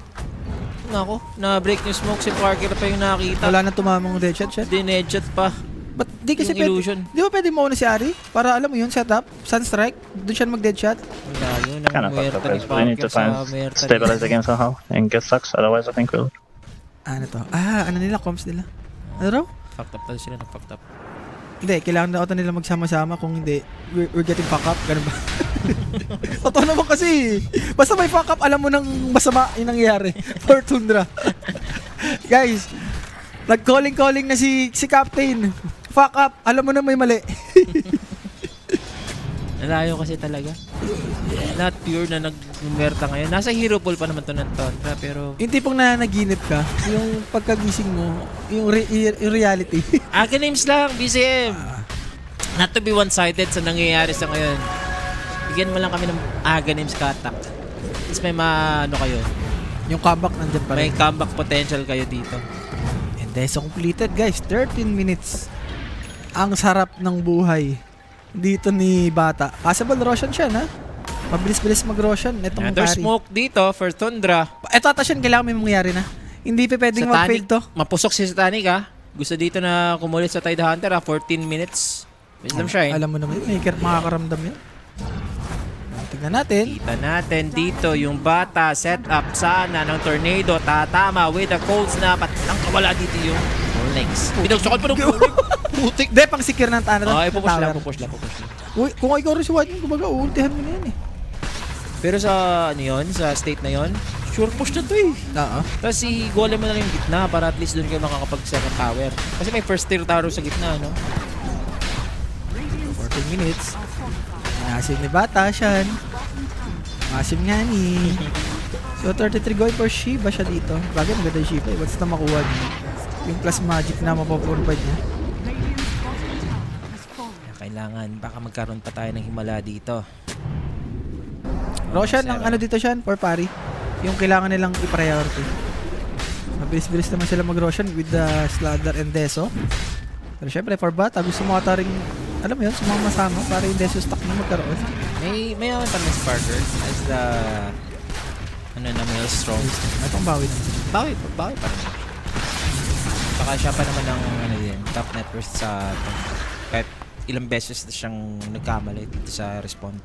Nako, na-break yung smoke si Parker pa yung nakita. Wala na tumamang deadshot siya. Dinedshot pa. But di kasi yung illusion. Di ba pwede mauna si Ari? Para alam mo yun, setup, Sunstrike, doon siya mag-deadshot. Wala yun, ang Kind of fucked muerta up, ni guys. We need Parker to sa find muerta stabilize the game somehow and get sucks. Otherwise, I think we'll. Ano to? Ano nila? Comms nila? Ano raw? Fucked up sila, nag-fucked up. Hindi, kailangan na ata nila magsama-sama. Kung hindi, we're getting fuck up. Ganun ba? Totoo naman kasi. Basta may fuck up, alam mo nang masama yung nangyayari. For Tundra. Guys, nag-calling na si Captain. Fuck up, alam mo na may mali. Nalayo kasi talaga. Not pure na nag-merta ngayon. Nasa hero pool pa naman to ng Tundra, pero... Yung tipong nananaginip ka, yung pagkagising mo, yung reality. Names lang, BCM! Not to be one-sided sa nangyayari sa ngayon. Bigyan mo lang kami ng names katak. Tapos may ano kayo. Yung comeback nandyan pa May rin. comeback potential kayo dito. And that's completed guys, 13 minutes. Ang sarap ng buhay dito ni Bata. Possible Roshan siya na. Mabilis-bilis mag-Roshan. Itong Another carry. smoke dito for Tundra. Ito ata siya, kailangan may mangyari na. Hindi pa pwedeng mag-fail to. Mapusok si Satanic ha. Gusto dito na kumulit sa Tide Hunter ha. 14 minutes. Wisdom Shrine. Alam mo naman yun, makakaramdam yun. Tignan natin. Kita natin dito yung Bata set up sana ng tornado. Tatama with a cold snap at ang kawala dito yung legs. Pinagsakot pa ng Putik. De, pang secure ng tanah. Ipupush lang. Uy, kung ikaw rin si White, kumbaga, uultihan mo na yan eh. Pero sa ano yun, sa state na yun, sure push na to eh. Oo. Tapos si Golem mo na lang yung gitna para at least doon kayo makakapag second tower. Kasi may first tier tower sa gitna, no? 14 minutes. Masim ni Bata, Shan. Masim nga ni. So, 33 going for Shiba siya dito. Bagay, maganda yung Shiba. Once na makuha niya. Yung plus magic na mapapurpad niya. Kailangan, baka magkaroon pa tayo ng himala dito. Roshan, ang ano dito Shan, for pari. Yung kailangan nilang i-priority. Mabilis-bilis naman sila mag-Roshan with the Sladder and Deso. Pero syempre, for Bata, gusto mo ata rin, alam mo yun, sumama-sama para yung Deso stock na magkaroon. May ako pa ng Sparker as the ano na may strong. Itong bawi na. Bawi pa rin. Baka siya pa naman ng ano din, top net worth sa kahit ilang beses na siyang nagkamali dito sa respawn.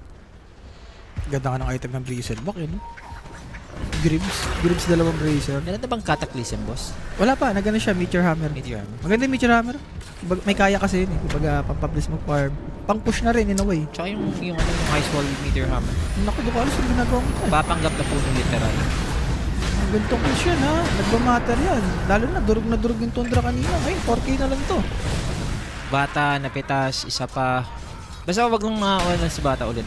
Ganda ka ng item ng Bristleback yun. Gribbs dalawang bracer. Meron na bang Cataclysm, boss? Wala pa, nagano siya, Meteor Hammer. Meteor Hammer. Maganda yung Meteor Hammer. May kaya kasi yun eh. Kumbaga, pampabilis mag-farm. Pang-push na rin in a way. Tsaka yung Ice Wall Meteor Hammer. Naku, di ko alam saan ginagawa mo tayo. Papanggap na po ng literal. Ang gantong push yan ha. Nagmamatter yan. Lalo na durug yung Tundra kanina. Ngayon, 4K na lang to. Bata, napitas, isa pa. Basta wag lang makawalan si Bata ulit.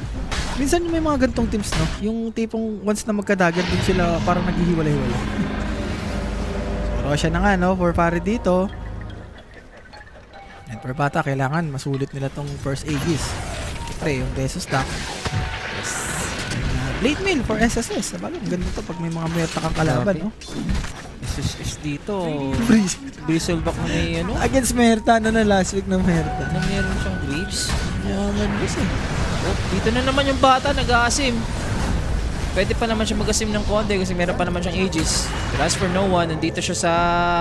Minsan yung may mga gantong teams, no? Yung tipong once na magkadagat din sila parang naghihiwalay-hiwalay. So, Roshan na nga, no? For pare dito. And for Bata, kailangan masulit nila tong first Aegis. Siyempre, yung Deso stack. Yes. Blade Mail for SSS. Sabagay, ang ganda to pag may mga merta kang kalaban, no? SSS dito. Breeze. Bristleback na may ano? Against Merta, na last week ng Merta. Na meron siyang Graves. Yaman bis eh. Oh, dito na naman yung Bata, nag-aasim. Pwede pa naman siya mag-asim ng konti kasi meron pa naman siyang Aegis. But as for no one, nandito siya sa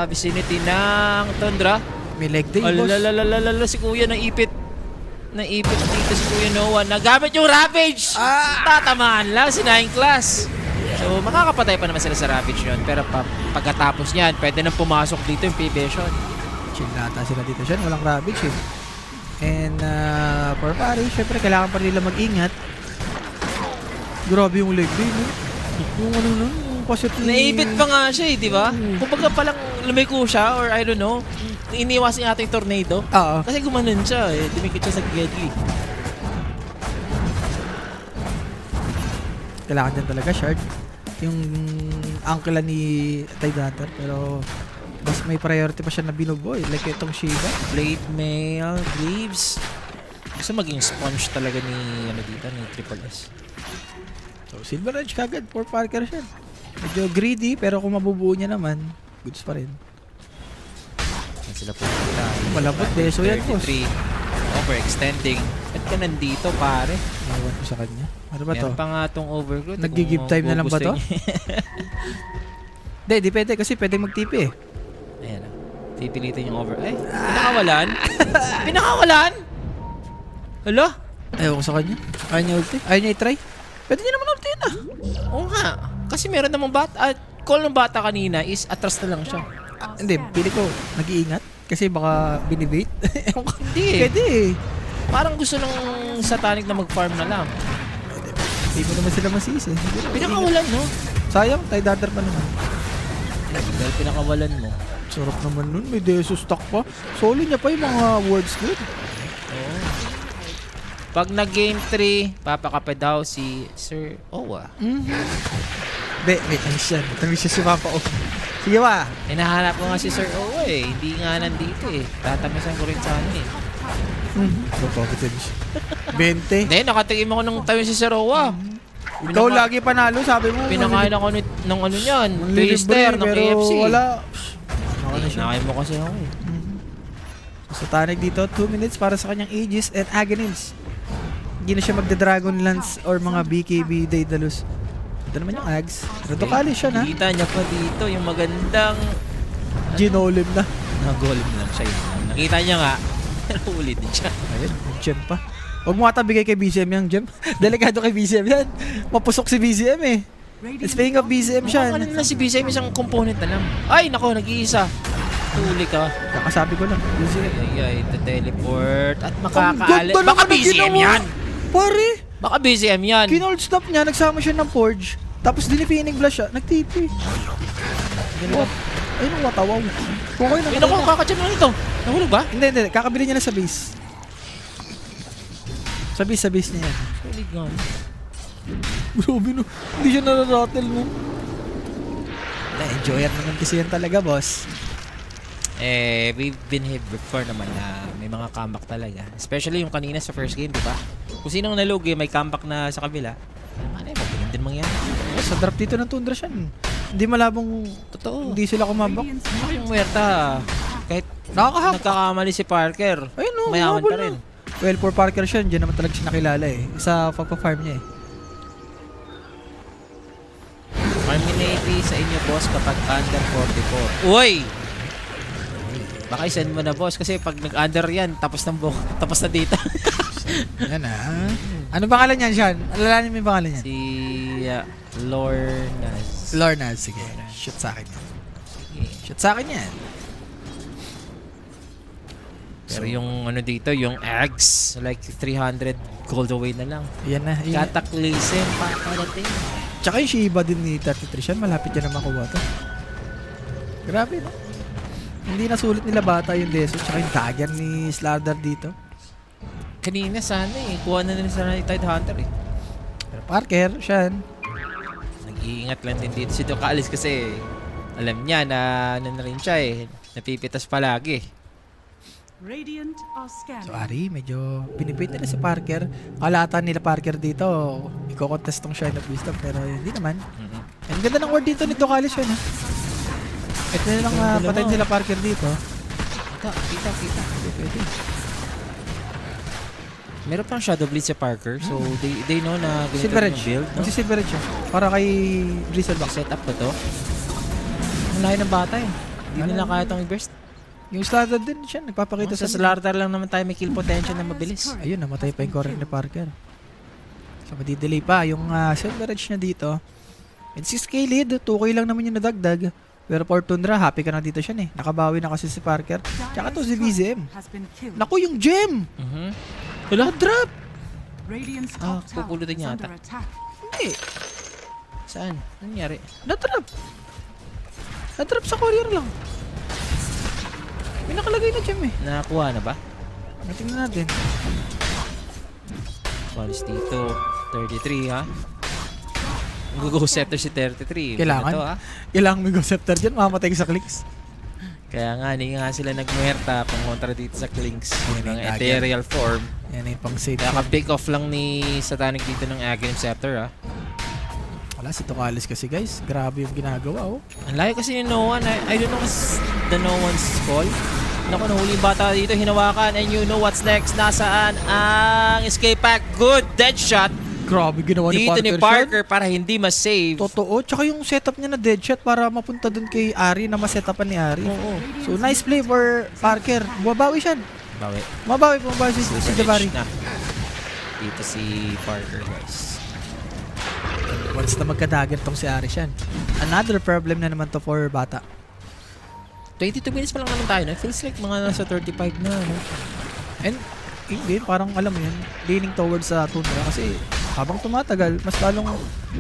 vicinity ng Tundra. May leg day, boss. Alalalala, si Kuya naipit. Naipit dito si Kuya Noah. Nagamit yung Ravage! Tatamaan lang si 9 class. So, makakapatay pa naman sila sa Ravage yun. Pero pagkatapos niyan, pwede nang pumasok dito yung P-Vision. Chill na ata sila dito siya. Walang Ravage eh. And for pare, syempre kailangan pa nila mag-ingat. Grabe yung leg day, no? Yung ano nun, yung pasit ni... Naipit pa nga siya eh, di ba? Kumbaga palang lumiko siya or I don't know, iniwas niya ating tornado. Oo. Kasi gumanon siya eh, dumikit siya sa Gedli. Kailangan din talaga shard. Yung uncle ni Tide Hunter, pero mas may priority pa siya na binuboy. Like itong Shiba. Blade Mail, Greaves. Gusto maging sponge talaga ni ano dito, ni Triple S. So, Silver Edge kagad. For Parker siya. Medyo greedy, pero kung mabubuo niya naman, goods pa rin. Yan sila pupunta. Malabot, Deso yan, boss. 33. Overextending. Ba't ka nandito, pare? Iwan ko sa kanya. Ano ba to? Meron pa nga itong overgrowth. Nag-give time na lang ba to? Hindi, depende kasi pwede mag-TP eh. Ayan na. Pipilitin yung over. Ay, pinakawalan? Pinakawalan? Hala? Ayaw ko sa kanya. Ayaw niya ulti. Ayaw niya i-try. Pwede niya naman ulti yun ah. Oo nga. Kasi meron namang bata. Call ng bata kanina is atras na lang siya. Hindi, pili ko nag-iingat. Kasi baka binibait. Hindi eh. Pwede eh. Parang gusto ng Satanic na mag-farm na lang. Hindi mo naman sila masisi. Pinakawalan, no? Sayang, Tide Hunter pa naman. Dahil pinakawalan mo. Sarap naman nun. May Deso stock pa. Solo niya pa yung mga words good. Oo. Pag nag-game 3, papakape daw si Sir Owa. Wait, ayun. Tamis siya si Papa O. Sige ba? Hinahanap ko nga si Sir Owa eh. Hindi nga nandito eh. Tatamisan ko rin sana eh. Positive siya. 20. Hindi, nakatingin ako nung tayo si Sir Owa. Ikaw lagi panalo, sabi mo. Pinakain ako ng ano yan. Libre, Twister ng pero KFC. wala. Nakain mo kasi ako eh. So Tanig dito, 2 minutes para sa kanyang Aegis and Aghanim's. Hindi na siya magda-Dragon Lance or mga BKB Daedalus. Ito naman yung Ags. Radokali siya na. Kita niya pa dito yung magandang Ginolim na. nag-golem lang siya. Nakita niya nga. Ulit din siya. Ayun, gem pa. Huwag mo ata bigay kay BCM yung gem. Delikado kay BCM yan. Mapusok si BCM eh. Speaking of BCM siya. Ano na si BCM, isang component na lang. Ay, nako, nag-iisa. Huli ka. Kakasabi ko lang. BCM. Ay, teleport. At Ang makakaalit. ganda Baka naman ang BCM ginawa. yan. Pare, Baka BCM yan. kinold stop niya, nagsama siya ng Forge. Tapos dinipinig blast siya, nag-TP. What? Ayun ang watawaw. Okay na. Ay, nako, kakachan na ito. Nahulog ba? Hindi. Kakabili niya na sa base. Sa base niya yan. Huli nga. Grabe no. Hindi siya nararattle mo. Na-enjoyer naman kasi yan talaga, boss. We've been here before naman na may mga comeback talaga. Especially yung kanina sa first game, di ba? Kung sinong nalugi, may comeback na sa kabila. Ano mo, ganun din mangyari. Sa drop dito ng Tundra siya. Hindi malabong, Totoo. hindi sila kumabak. Ano yung muerta? Kahit Nakakahap. nagkakamali si Parker, Ayun no, mayaman humabol pa rin. na. Well, for Parker siya, dyan naman talaga siya nakilala eh. Sa pagpa-farm niya eh. Terminate sa inyo, boss, kapag under 44. Uy! Baka i-send mo na, boss, kasi pag nag-under yan, tapos na data. Yan ah. Ano pangalan niyan, Sean? Alalahanin mo yung pangalan niyan. Si Lornaz. Lorna, sige. Shoot sa akin yan. Shoot sa akin yan. Pero yung ano dito, yung eggs, like 300 gold away na lang. Yan na. Yan. Cataclysm, paparating. Tsaka yung Shiba din ni 33 Sean, malapit yan na makuha to. Grabe no? Hindi na sulit nila bata yung Deso, tsaka yung dagger ni Slardar dito. Kanina sana eh, kuha na nila sana ni Tide Hunter eh. Pero Parker, Sean, Nag-iingat lang din dito si Docalis kasi alam niya na ano na rin siya eh, napipitas palagi. Radiant are scanning. so Ari, medyo pinipit nila si Parker. Kalatan nila Parker dito, iko-contest tong Shine of Wisdom, pero hindi naman. Ang ganda ng word dito ni Docalis yun ha. Ito na lang patayin sila Parker dito. Kita. Pwede. Meron pang Shadow Blade si Parker, so they know na ganito Silver yung Edge. build, no? Kasi Silver Edge siya. Para kay Bristleback. Set up ba to? Ang layo ng bata eh. Hindi nila kaya itong i-burst. Yung Slardar din siya, nagpapakita Sa Slardar lang naman tayo may kill potential na mabilis. Ayun, namatay pa yung core ni Parker. So, madidelay pa yung Silver Edge niya dito. And 6k lead, 2k lang naman yung nadagdag. Pero for Tundra, happy ka na dito siya eh. Nakabawi na kasi si Parker. Tsaka to si BZM. Has been killed. Naku, yung gem! Wala, drop! Radiant's Ah, top tower pupulutin is yata. under attack. Hindi, Saan? Ano nangyari? na-drop. Na-drop sa courier lang. May nakalagay na gem eh. Nakakuha na ba? Tingnan natin. Walis dito. 33 ha? Go Scepter si 33. Kailangan. Ano to, ha? Kailangan may go scepter dyan, mamamatay ka sa clicks. Kaya nga, hindi nga sila nagmuerta pangontra dito sa Clinks. Yan Ng yung dagger. ethereal form. Yan yung pang save. Kaya ka-pick off lang ni Satanic dito ng Aghanim Scepter ha. Wala, si Tocalis kasi guys. Grabe yung ginagawa oh. Ang layo kasi ni No One. I don't know what's the No One's call. Naku, nahuli yung bata dito, hinawakan. And you know what's next. Nasaan ang escape pack? Good dead shot. Grabe ginawa ni Dito Parker. ni Parker para hindi ma-save. Totoo. Tsaka yung setup niya na dead shot para mapunta dun kay Ari na masetapan ni Ari. Oo. So nice play for Parker. Bumabawi siya. Bawi. Bumabawi si Jabari. Na. Dito si Parker guys. Once na magka-dagger tong si Ari siya. Another problem na naman to for bata. 22 minutes pa lang naman tayo. No? Feels like mga nasa 35 na. No? And hindi, parang alam mo yun, leaning towards sa Tundra kasi habang tumatagal, mas lalong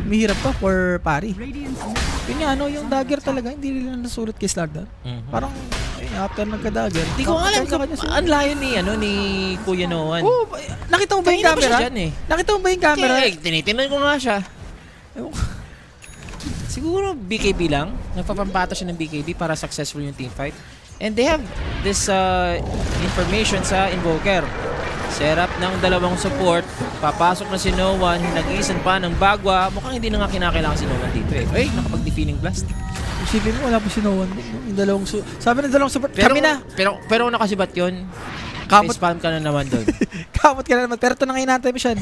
mahirap pa for pari. Radiant's Yun nga, yung dagger talaga, hindi nila nasulit kay Slardar. Parang, ayun, after nagka-dagger. Hindi ko alam kung ang layo ni Kuya Noan. Oo, nakita mo ba yung Kanina pa camera? siya dyan eh. Nakita mo ba yung camera? Kaya, tinitingnan ko nga siya. Ewan ko. Siguro BKB lang. Nagpapampata siya ng BKB para successful yung teamfight. And they have this information sa Invoker. Setup ng dalawang support. Papasok na si Noan. Hinagisan pa ng Bagwa. Mukhang hindi na nga kinakailangan si Noan dito eh. Ay, nakapag-defeating blast. Isipin mo, wala po si Noan. Yung dalawang sabi ng dalawang support, kami na. Pero nakasibat yun. Kamot, Spam ka na naman doon. kamot ka na naman. Pero ito na ngayon natin, Mishan.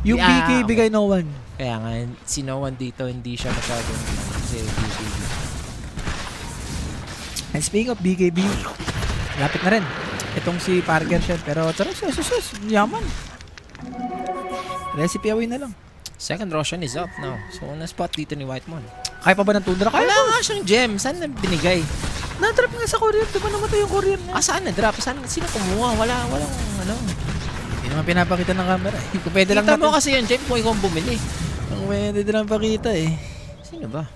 Yung Yeah, BKB kay Noan. Kaya nga, si Noan dito, hindi siya masyadong kasi BKB. And speaking of BKB, lapit na rin. Itong si Parker siya. Pero tara, sus, yaman. Recipe away na lang. Second Roshan is up now. So, na-spot dito ni Whitemon. Kaya pa ba ng Tundra? Kaya Wala pa. nga siyang gem. Saan na binigay? Na-trap nga sa courier. Di ba namatay yung courier na? Saan na-drop? Sino kumuha? Walang ano. Hindi naman pinapakita ng camera eh. Kung pwede lang Kita mo natin. kasi yung gem kung ikaw ang bumili. Kung pwede lang pakita eh. Sino ba?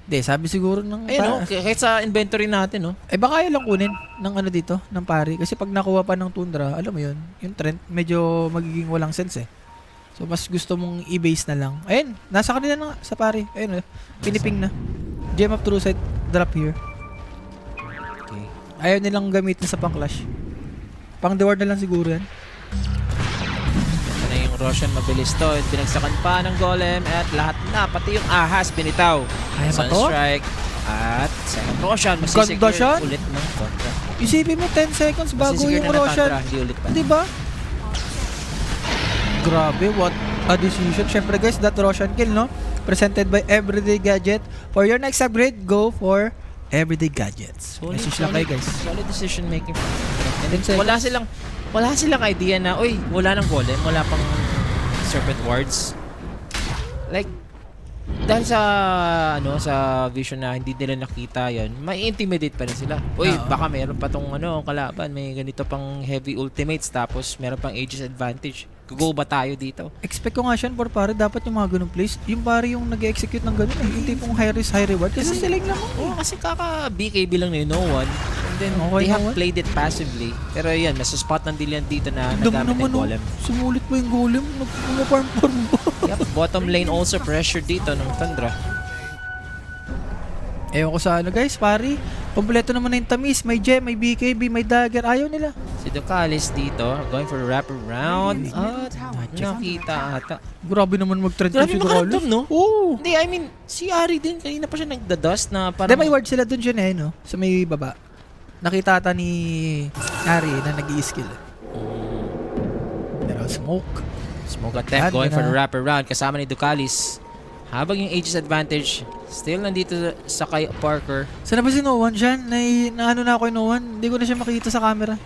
Hindi, sabi siguro ng... Ayun, kahit sa inventory natin, no? Eh baka kaya lang kunin ng ano dito, ng pari. Kasi pag nakuha pa ng Tundra, alam mo yun, yung trend, medyo magiging walang sense eh. So mas gusto mong i-base na lang. Ayun, nasa kanila na nga, sa pari. Ayun, piniping na. Gem of True Sight, drop here. Okay. Ayaw nilang gamitin sa pang-clash. Pang-deward na lang siguro yan. Ito na yung Roshan, mabilis to. Binagsakan pa ng Golem at lahat na, pati yung Ahas binitaw. Kaya ba to? Sunstrike at second Roshan. Ganda Masisecure siya. ulit ng kontra. Isipin mo 10 seconds bago Masisecure yung na ng Roshan. Tantra, hindi ulit pa. Di ba? Grabe, what a decision. Syempre guys, that Roshan kill, no? Presented by Everyday Gadget. For your next upgrade, go for Everyday Gadgets. Message lang kayo guys. Solid decision making. And Then then, wala silang idea na, uy, wala nang golem, wala pang serpent wards. Like, dahil sa vision na hindi nila nakita yon, may intimidate pa rin sila. Uy, Oo. baka meron pa tong kalaban, may ganito pang heavy ultimates, tapos meron pang Aegis advantage. Go ba tayo dito? Expect ko nga siya, for pare, dapat yung mga ganung plays, yung pare yung nag-execute ng ganun eh. Yung tipong high risk, high reward. Kasi sila yung lamang. Oo, kasi kaka-BKB lang na no one. And then, Okay, they have no one. played it passively. Pero yan, nasa spot ng Dillian dito na Dami nagamit naman ng golem. sumulit pa yung golem. Nag-farm mo. Yep, bottom lane also pressure dito ng Tundra. Ewan ko sa guys, pare. Kompleto naman na yung tamis. May gem, may BKB, may dagger. Ayaw nila. Si Ducalis dito, going for a wraparound. At nakita ata. Grabe naman mag-trend Grabe si maka-random, no? Oo. Hindi, I mean, si Ari din, kanina pa siya nagda-dust na Hindi, parang... may ward sila dun dyan eh, no? Sa may baba. Nakita ata ni Ari na nag-i-skill. Pero smoke. Smoke attack, Yan, going yan for the na. wraparound, kasama ni Ducalis. Habang yung Aegis advantage, still nandito sa kay Parker. Sana ba si Noan dyan? Naano na ako yung Noan. Hindi ko na siya makita sa camera.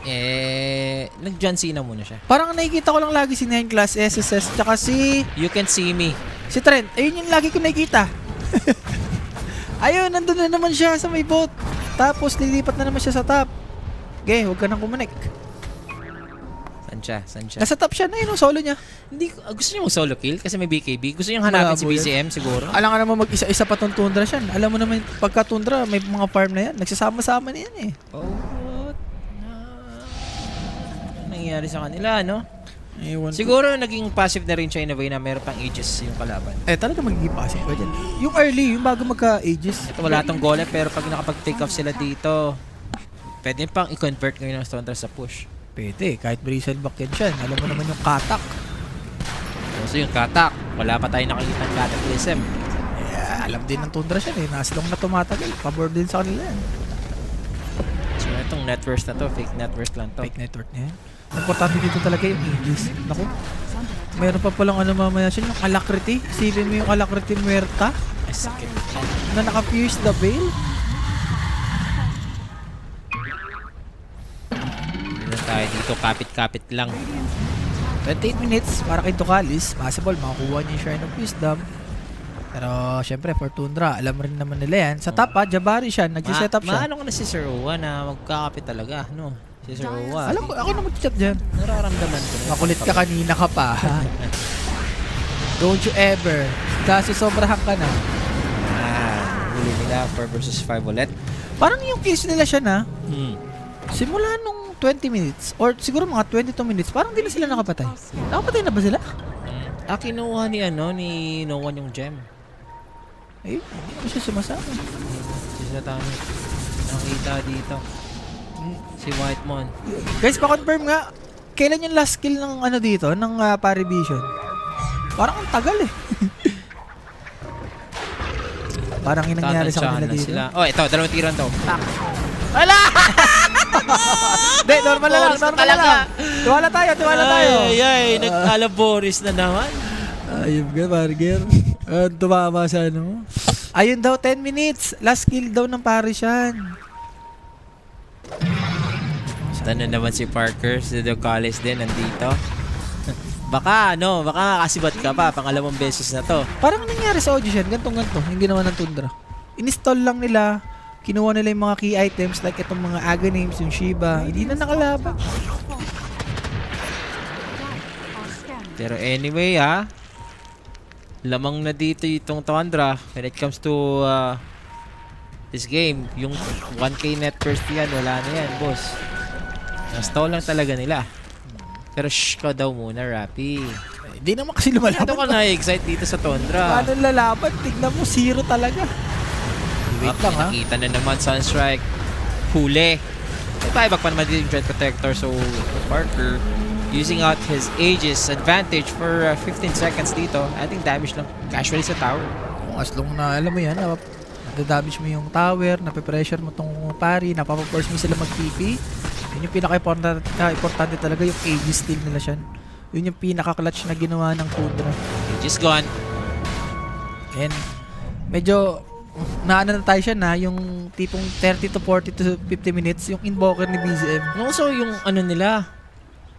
Nag-John Cena muna siya. Parang nakikita ko lang lagi si 9 Class, SSS, tsaka si You can see me. Trent. Ayun yung lagi ko nakikita. Ayun, nandun na naman siya sa may boat. Tapos lilipat na naman siya sa top. Okay, huwag ka nang kumanik. Saan siya? Nasa top siya na yun, solo niya. Hindi, gusto niyo mag-solo kill kasi may BKB? Gusto niyo hanapin si Malabo yan. BCM siguro? Alam ka naman mag-isa-isa pa tong Tundra siya. Alam mo naman, pagka Tundra, may mga farm na yan. Nagsasama-sama na yan eh. Oh, nangyayari sa kanila, no? Ewan ko. Siguro naging passive na rin siya in a way na meron pang Aegis yung kalaban. Talaga magiging passive ba dyan? Yung early, yung bago magka-ages. Ito wala tong golem pero pag nakapag-take off sila dito, pwede pang i-convert ngayon ng Tundra sa push. Pwede, kahit Bristleback yan siya. Alam mo naman yung katak. So yung katak, wala pa tayo nakikita ng cataclysm. Alam din ng Tundra siya eh. Naslong na tumatagal. Pabor din sa kanila yan. So itong net worth na to, fake net worth lang to. Fake network niya yan. Importante dito talaga yung ages. Naku, meron pa palang mamaya siya. Yung alacrity. Isipin mo yung alacrity muerta Ay, sakit. na naka-pierce the veil. Tayo dito, kapit-kapit lang. 28 minutes para kay Ducalis. Possible, makakuha niya yung Shrine of Wisdom. Pero, syempre, for Tundra, alam rin naman nila yan. Sa top, Jabari siya. Nag-set up siya. Maano ka na si Sir Owa na magkakapit talaga, no? Si Sir Owa. Alam ko, ako na mag-chat dyan. Nararamdaman ko. Makulit ka kanina ka pa. Don't you ever. Kaso sobrahan ka na. Huli nila 4 versus 5 ulit. Parang yung kills nila siya na, Hmm. simula nung 20 minutes, or siguro mga 22 minutes, parang di na sila nakapatay. Nakapatay na ba sila? Kinuha ni No One yung gem. Eh, hindi ko siya sumasama. Si Satani. Nakita dito. Si Whitemon. Guys, pa-confirm nga, kailan yung last kill ng ano dito, ng Parivision? Parang ang tagal eh. Parang yung nangyari sa kanila Tatansyahan na dito. sila. Oh, ito, dalawang tiran to. Wala! Hindi, normal na lang, Boris na normal na talaga. lang. Tiwala tayo. Ay, nag-alaboris na naman. Ayun ka, Barger. Tumama sa ano. Ayun daw, 10 minutes. Last kill daw ng Parisian. Basta na naman si Parker, si The College din, nandito. Baka makasibat ka pa, pangalawang beses na to. Parang nangyari sa audition, gantong-ganto, yung ginawa ng Tundra. In-install lang nila, kinuha nila yung mga key items like itong mga Aga names, yung Shiba. Hindi na nakalaban. Are scanning. Pero anyway lamang na dito itong Tundra when it comes to this game. Yung 1k net first yan, wala na yan, boss. Na-stall lang talaga nila. Pero shh ka daw muna, Rapi. Hindi naman kasi lumalaban. Ito ka na-excite dito sa Tundra. Paano lalaban? Tignan mo, zero talaga. Wait lang ha. Nakita na naman Sunstrike. Huli. May buyback pa naman din yung Dread Protector. So, Parker using out his Aegis advantage for 15 seconds dito. Ating damage lang casually sa tower. As long na, alam mo yan, nadadamage mo yung tower, nape-pressure mo tong pari, napapaforce mo sila mag-TP. Yun yung pinaka-importante talaga, yung Aegis steal nila siya. Yun yung pinaka-clutch na ginawa ng Tundra. Aegis gone. And medyo naano na tayo siya na yung tipong 30 to 40 to 50 minutes yung invoker ni BZM. And also yung ano nila,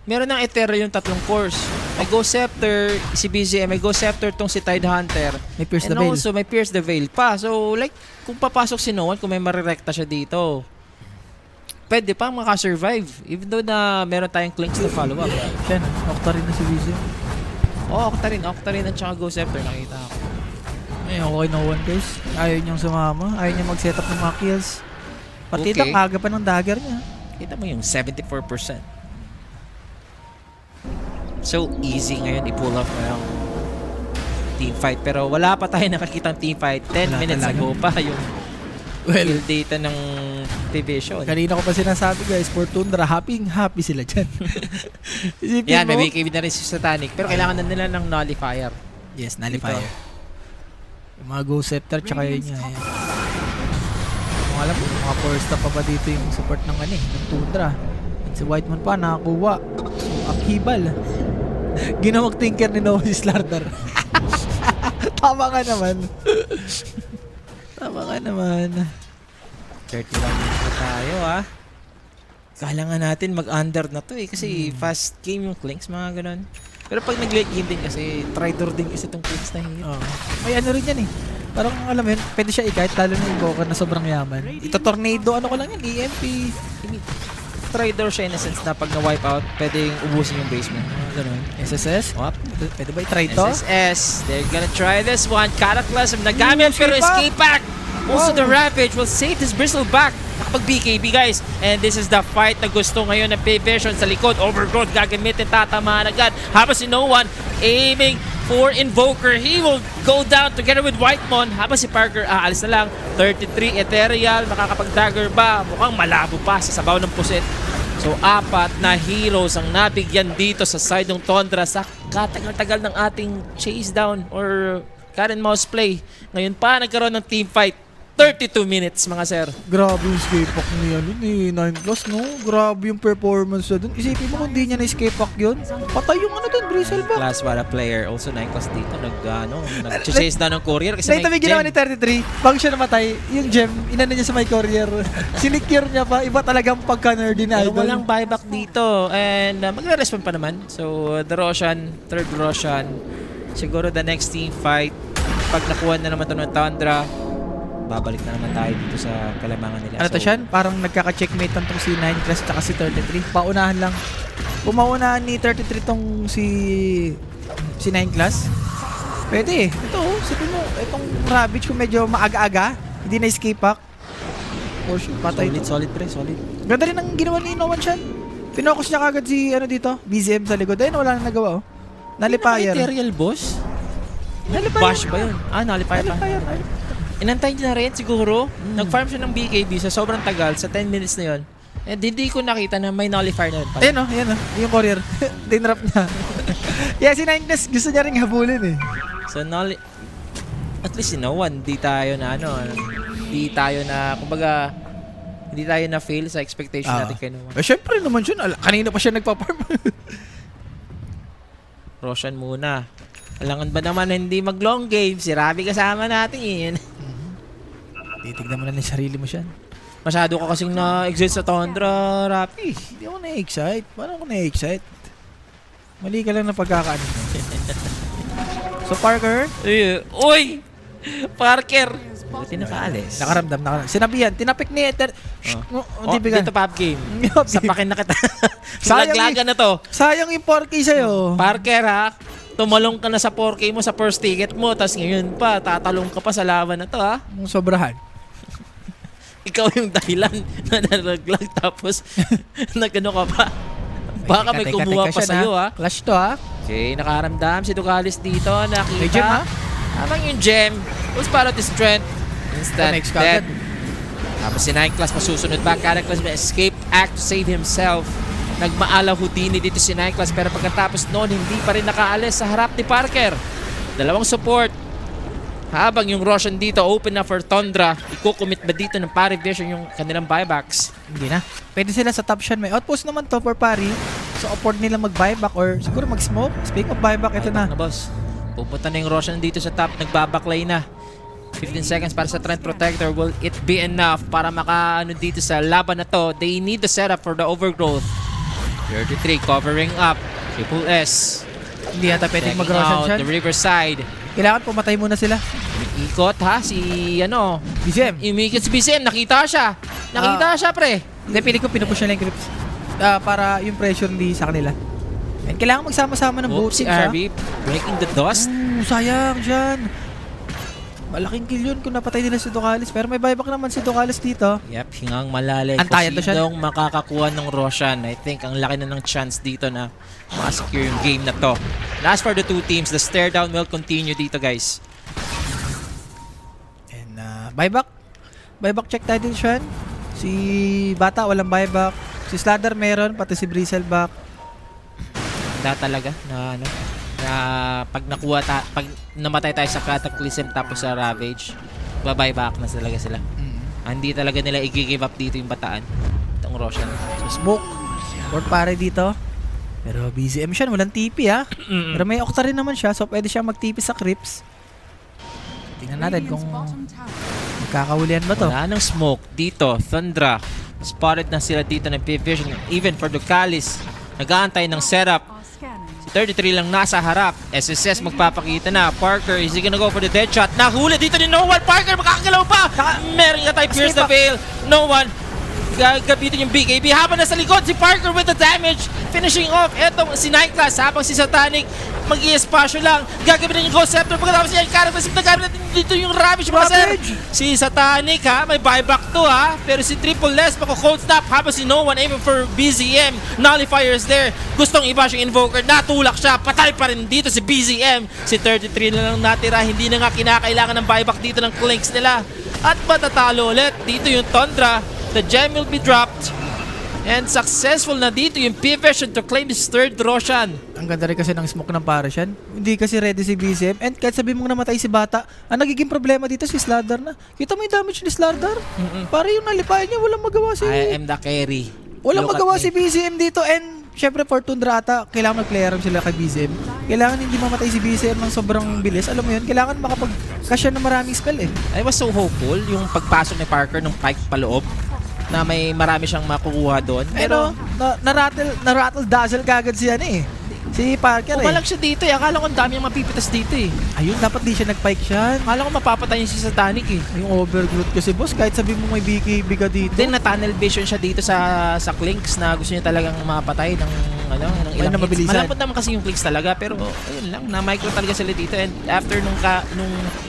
meron ng Ethereal yung tatlong course. May Ghost Scepter, si BZM, may Ghost Scepter tong si Tide Hunter. May Pierce the And Veil. also may Pierce the Veil pa. So like, kung papasok si No One, kung may marirekta siya dito, pwede pa makasurvive. Even though na meron tayong clinks to follow up. Siya na, okta rin na si BZM. Oo, Octarine at saka Ghost Scepter, nakita ako. Ay, okay no one guys. Ayaw niyang sumama. Ayaw niyang mag-set up ng mga kills. Pati Okay. lang, aga pa ng dagger niya. Kita mo yung 74%. So easy ngayon i-pull off ng team fight. Pero wala pa tayo nakakitang team fight. 10 Wala minutes talaga. ago pa yung kill data ng division. Kanina ko pa sinasabi guys, for Tundra, happy sila dyan. Isipin Yan, mo. may BKB na rin si Satanic. Pero kailangan na nila ng nullifier. Yes, nullifier. Yung mga Ghost Scepter, tsaka yun niya. Yan. Kung alam mo, mga 4-star pa ba dito yung support ng ng Tundra. At si Whiteman pa, nakakuha. So, akibal. Ginawag tinker ni Noah Slardar. Tama nga naman. Tama nga naman. 31 minutes na tayo Kala nga natin mag-under na to kasi fast game yung Clinks, mga ganun. Pero pag nag-late game din kasi, Tridor din kasi itong Clinks na hit. Oh. May ano rin yan Parang alam mo yun, pwede siya i-guide lalo na yung Invoker na sobrang yaman. Ito tornado, ano ko lang yan, EMP. Tridor siya in a sense na pag na-wipe out, pwedeng ubusin yung base mo. Ganun. SSS? What? Pwede ba i-try to? SSS, they're gonna try this one. Cataclysm, nagamit pero escape escape back! Also the Rampage will save his Bristleback. Nakapag BKB guys. And this is the fight na gusto ngayon ng Vision sa likod. Overgrowth gagamitin, tatamaan agad. Habang si No One aiming for Invoker. He will go down together with Whitemon. Habang si Parker aalis na lang. 33 Ethereal. Makakapag-dagger ba? Mukhang malabo pa sa sabaw ng pusit. So, 4 na heroes ang nabigyan dito sa side ng Tundra sa katagal-tagal ng ating chase down or cat and mouse play. Ngayon pa nagkaroon ng team fight. 32 minutes, mga sir. Grabe yung escape pack niya ni 9 plus, no? Grabe yung performance na dun. Isipin mo kung di niya na-escape pack yun. Patay yung dun, Bristleback. Class para player. Also, 9 class dito. Nag-chase down ng courier kasi Ito may ginawa ni 33. Bago siya namatay, yung gem, inano niya sa may courier. Sinicure niya pa. Iba talagang pagka-nerdy na Pero idol. walang buyback dito. And magre-respond pa naman. So, the Roshan, third Roshan. Siguro the next team fight. Pag nakuha na naman ito ng Tundra, babalik na naman tayo dito sa kalamangan nila. Ano to siya? Parang nagkaka-checkmate tong si 9 class tsaka si 33. Paunahan lang. Pumaunahan ni 33 tong si 9 class. Pwede eh. Ito, sabi mo, itong Ravage kung medyo maaga-aga, hindi na escape pack. Oh shit, patay ito. Solid pre, solid. Ganda rin ang ginawa ni No One Shan. Pinokus niya kagad si, ano dito, BZM sa likod. Ayun, wala na nagawa, oh. Nalipayan. Ethereal boss? Nalipayan. Bash ba yun? Nalipayan pa. Nalipayan. Inantay niya na rin siguro. Nag-farm siya ng BKB sa sobrang tagal, sa 10 minutes na yun. And hindi ko nakita na may nullifier na yun. Ayun, oh, ayan, oh. Yung courier. Dinrap niya. Yeah, si Nineness gusto niya rin habulin eh. So, at least you know, hindi tayo na kumbaga, hindi tayo na fail sa expectation natin kay Noah. Eh, syempre naman yun. Kanina pa siya nagpa-farm. Roshan muna. Alangan ba naman hindi mag-long game? Si Ravi kasama natin. Titignan mo na yung sarili mo siya. Masyado ka kasing na-exit sa Tundra, Ravi. Hindi ako na-excite. Paano ako na-excite? Mali ka lang na pagkakaano. So, Parker? Uy! Parker! Buti nakaalis. Nakaramdam. Sinabihan. Tinapik ni Ether. Dito pub game. Sapakin na kita. Sayang Laglagan na to. Sayang yung 4K sa'yo. Parker ha, tumalong ka na sa 4K mo sa first ticket mo, tapos ngayon pa, tatalong ka pa sa laban na to ha. Yung sobrahan. Ikaw yung dahilan na nalaglag tapos nagano ka pa. Baka may kumuha pa sa'yo ha. Clash to ha. Okay, nakaramdam si Ducalis dito. Nakita. May gem ha? Tamang yung gem. Who's part of the strength? Instant Next dead. kagad. Tapos si Nine Class masusunod ba? Cataclysm escape act to save himself. Nagmaala Houdini dito si Nine Class pero pagkatapos noon hindi pa rin nakaalis sa harap ni Parker. Dalawang support. Habang yung Roshan dito open na for Tundra, iko-commit ba dito ng Pari Vision yung kanilang buybacks? Hindi na. Pwede sila sa top shan. May outpost naman to for Pari. So, afford nila mag-buyback or siguro mag-smoke. Speak of buyback, ito na. Boss. Pupunta na yung Roshan dito sa top. Nagbabaklay na. 15 seconds para sa Trent Protector. Will it be enough para makaano dito sa laban na to? They need the setup for the overgrowth. 33 covering up. Triple S. Hindi yata pwedeng Checking mag-Roshan out shan. the riverside. Kailangan pumatay muna sila. Ikot ha, si BZM. Umikot si BCM, nakita siya. Nakita siya pre. Hindi, pili ko pinupush nila yung clips. Para yung pressure hindi sa kanila. And kailangan magsama-sama ng both Si teams ha. RV breaking the dust. Sayang dyan. Malaking kill yun kung napatay nila si Ducalis. Pero may buyback naman si Ducalis dito. Yep, hingang malalim. Antayan to siya. Sinong makakakuha ng Roshan. I think ang laki na ng chance dito na ma-secure yung game na to. And as for the two teams, the stare down will continue dito guys. And buyback. Buyback check tayo din siya. Si Bata walang buyback. Si Sladder meron. Pati si Bristleback. Handa talaga na pag pag namatay tayo sa Cataclysm tapos sa Ravage, babuyback na talaga sila. Hindi talaga nila i-give up dito yung Bataan. Itong Roshan. So smoke. Or pare dito. Pero BZM siya. Walang TP ha. Pero may Octa rin naman siya. So pwede siya mag-TP sa creeps. Tingnan natin kung magkakahulihan ba to. Wala ng smoke dito. Thundra. Spotted na sila dito ng P-Vision. Even for Ducalis. Nag-aantay ng setup. Scanning. 33 lang nasa harap. SSS magpapakita na. Parker, is he gonna go for the dead shot? Nahuli dito ni No One. Parker, makakagalaw pa! Meron nga tayo Pierce the Veil. No One. Gagabitin yung BKB. Habang nasa likod, si Parker with the damage. Finishing off. Etong si Nine Class. Habang si Satanic, mag-i-espasyo lang. Gagabitin yung Ghost Scepter. Pagkatapos niya, Characters, nagagamit natin dito yung Ravage. Mga sir. Si Satanic ha, may buyback to ha. Pero si Triple S, mako-cold snap. Habang si No One aiming for BZM. Nullifiers there. Gustong i-bash yung Invoker. Natulak siya. Patay pa rin dito si BZM. Si 33 na lang natira. Hindi na nga kinakailangan ng buyback dito ng Clinks nila. At matatalo ulit. Dito yung Tundra. The gem will be dropped. And successful na dito yung P-Vision to claim his third Roshan. Ang ganda rin kasi ng smoke ng Parashan. Hindi kasi ready si BZM. And kahit sabi mong namatay si Bata, ang nagiging problema dito si Slardar na. Kita mo yung damage ni Slardar? Para yung nalipayan niya, walang magawa si... I am the carry. Walang Look magawa at si me. BZM dito. And syempre for Tundra ata, kailangan mag-player sila kay BZM. Kailangan hindi mamatay si BZM ng sobrang bilis. Alam mo yun, kailangan makapag-kasya ng maraming spell eh. I was so hopeful yung pagpasok ni Parker ng pike paloob na may marami siyang makukuha doon. Pero na-rattle dazzle kagad siya eh. Si Parker Pumalag siya dito eh. Akala ko ang dami yung mapipitas dito eh. Ayun, dapat di siya nag-pike siya. Akala ko mapapatay niya si Satanic eh. Yung overgrowth kasi boss, kahit sabi mo may BKB ka dito. Then na-tunnel vision siya dito sa Clinks na gusto niya talagang mapatay ng ng ilang na hits. mabilisan. Malambot naman kasi yung Clinks talaga pero ayun lang, na-micro talaga sila dito and after nung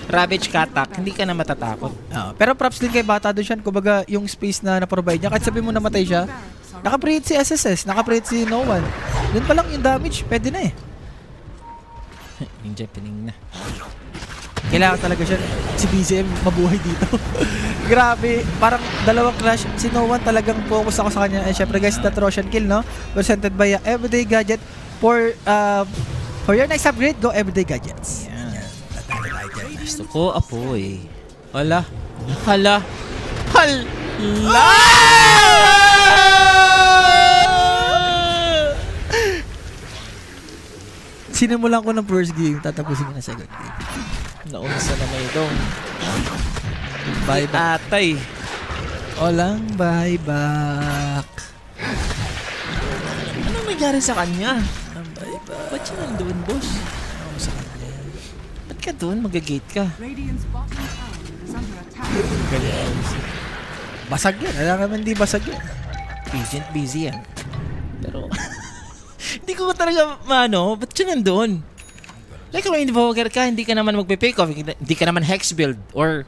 Ravage Katak, hindi ka na matatakot. Pero props din kay Bata doon siya. Kumbaga, yung space na na-provide niya, kahit sabi mo namatay siya, naka-pre-hit si SSS, naka-pre-hit si No One. Doon pa lang yung damage, pwede na eh. Yung Jepening na. Kailangan talaga siya, si BCM mabuhay dito. Grabe, parang dalawang crash. Si No One talagang focus ako sa kanya. And syempre guys, that Roshan kill, no? Presented by Everyday Gadget for your next upgrade, go Everyday Gadgets. Yan. Gusto ko apoy. Hala. Hala. Hala! Sinimulan ko ng first game, tatapusin ko na second game. Naunsa na may dong. Bye back. Atay. Olang bye back. Anong nangyari sa kanya? Bye back. Ba't siya nandun, boss? Ano sa kanya? Ba't ka doon? Mag-gate ka. Radiant's bottom tower is under attack. Basag yan. Alam naman di basag yan. Agent busy yan. Pero, hindi ko talaga, ba't siya nandun? Like, kung invoker ka, hindi ka naman magpe-pick off, hindi ka naman hex build, or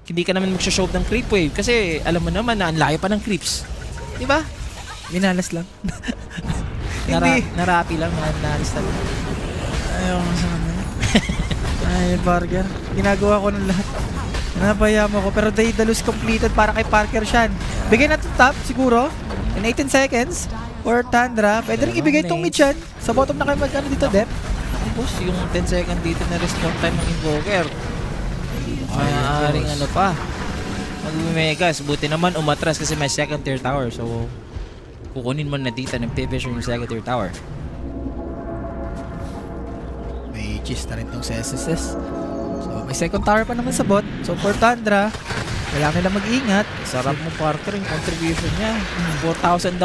hindi ka naman magsha-show ng creep wave, kasi alam mo naman na ang layo pa ng creeps. Diba? Minalas lang. Hindi. Narapi lang, nalis talaga. Ayaw ko sa kanya. Ay, Parker. Ginagawa ko ng lahat. Napayama ko. Pero the lose completed para kay Parker Shan. Bigay na itong top siguro. In 18 seconds. For Tundra. Pwede rin ibigay itong mid Shan. Sa bottom na kayo magkano dito, Dep. Boss, yung 10 second dito na respawn time ng invoker. Maaaring ano pa. Mag-megas. Buti naman umatras kasi may second tier tower. So, kukunin mo na dito ng P-Vision yung second tier tower. May cheese na rin itong sa SSS. So, may second tower pa naman sa bot. So, for Tundra, kailangan nila mag-ingat. Sarap mo, Parker, yung contribution niya. $4,000.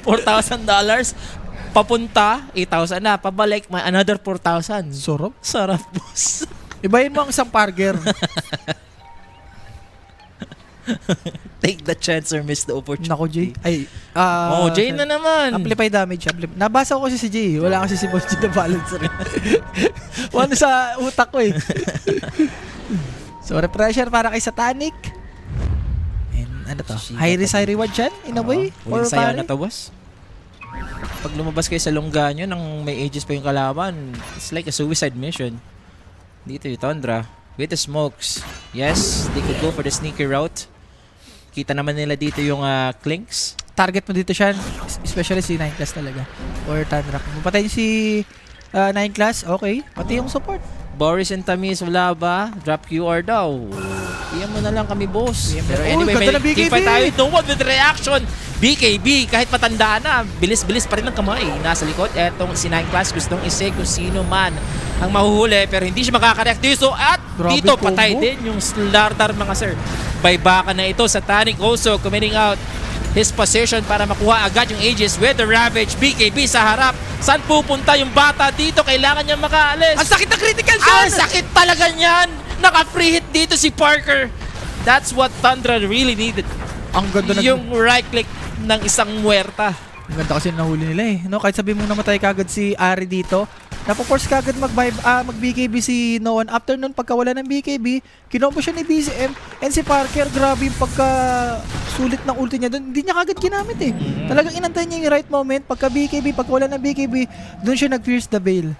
$4,000. Papunta, 8,000 na. Pabalik, may another 4,000. Sorop. Sarap, boss. Ibayin mo ang isang Parker. Take the chance or miss the opportunity. Nako, Jay. Ay, Jay na naman. Amplify damage. Nabasa ko kasi si Jay. Wala kasi si Boss G na balance rin. Ano sa utak ko eh. So, refresher para kay Satanic. And ano to? High risk, high reward dyan? In a way? Or Huling saya pare? na to, boss. Pag lumabas kayo sa longga nyo nang may ages pa yung kalaban, it's like a suicide mission. Dito yung Tundra. With the smokes. Yes, they could go for the sneaker route. Kita naman nila dito yung Clinks. Target mo dito siya, especially si 9 class talaga. Or Tundra. Kung patayin si 9 class, okay. Pati yung support. Boris and Tamis, wala ba? Drop QR daw. Iyan mo na lang kami, boss. Pero Uy, anyway, ganda may na BKB. team fight tayo. No one with reaction. BKB, kahit matanda na, bilis-bilis pa rin ang kamay. Nasa likod, etong si 9 class gustong isig kung sino man ang mahuhuli. Pero hindi siya makaka-react dito. At Grabe dito, combo. patay din yung Slardar, mga sir. Baybaka na ito. Satanic also committing out his position para makuha agad yung Aegis with the Ravage. BKB sa harap. Saan pupunta yung bata dito? Kailangan niya makaalis. Ang sakit na critical Ang sakit talaga niyan! Naka-free hit dito si Parker. That's what Tundra really needed. Ang ganda Yung right click ng isang muerta. Ang ganda kasi nahuli nila eh. No, kahit sabi mong namatay kagad si Ari dito, napo-force kagad mag-BKB si Noan. After nun, pagkawala ng BKB, kinombo siya ni BCM. And si Parker, grabe yung pagka-sulit ng ulti niya doon. Hindi niya kagad ginamit eh. Talagang inantay niya yung right moment. Pagka-BKB, pagkawala ng BKB, doon siya nag-pierce the veil.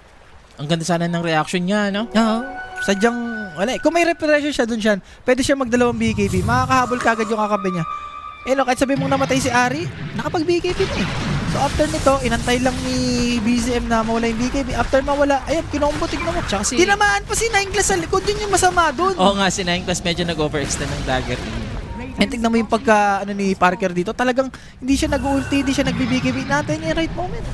Ang ganda sana ng reaction niya, no? Oo. Sadyang, wala eh. Kung may repression siya doon siya, pwede siya magdalawang BKB. Makakahabol kagad yung kakabe niya. Eh no, kahit sabi mong namatay si Ari, nakapag-BKB na eh. So after nito, inantay lang ni BCM na mawala yung BKB. After mawala, ayun, kinombo, tignan mo. Tsaka si... Tinamaan pa si 9 class sa likod, yun yung masama doon. Oo nga, si 9 class medyo nag-overextend ng dagger. And tignan mo yung pagka, ni Parker dito, talagang hindi siya nag-ulti, hindi siya nag-BKB. Naantay niya yung right moment.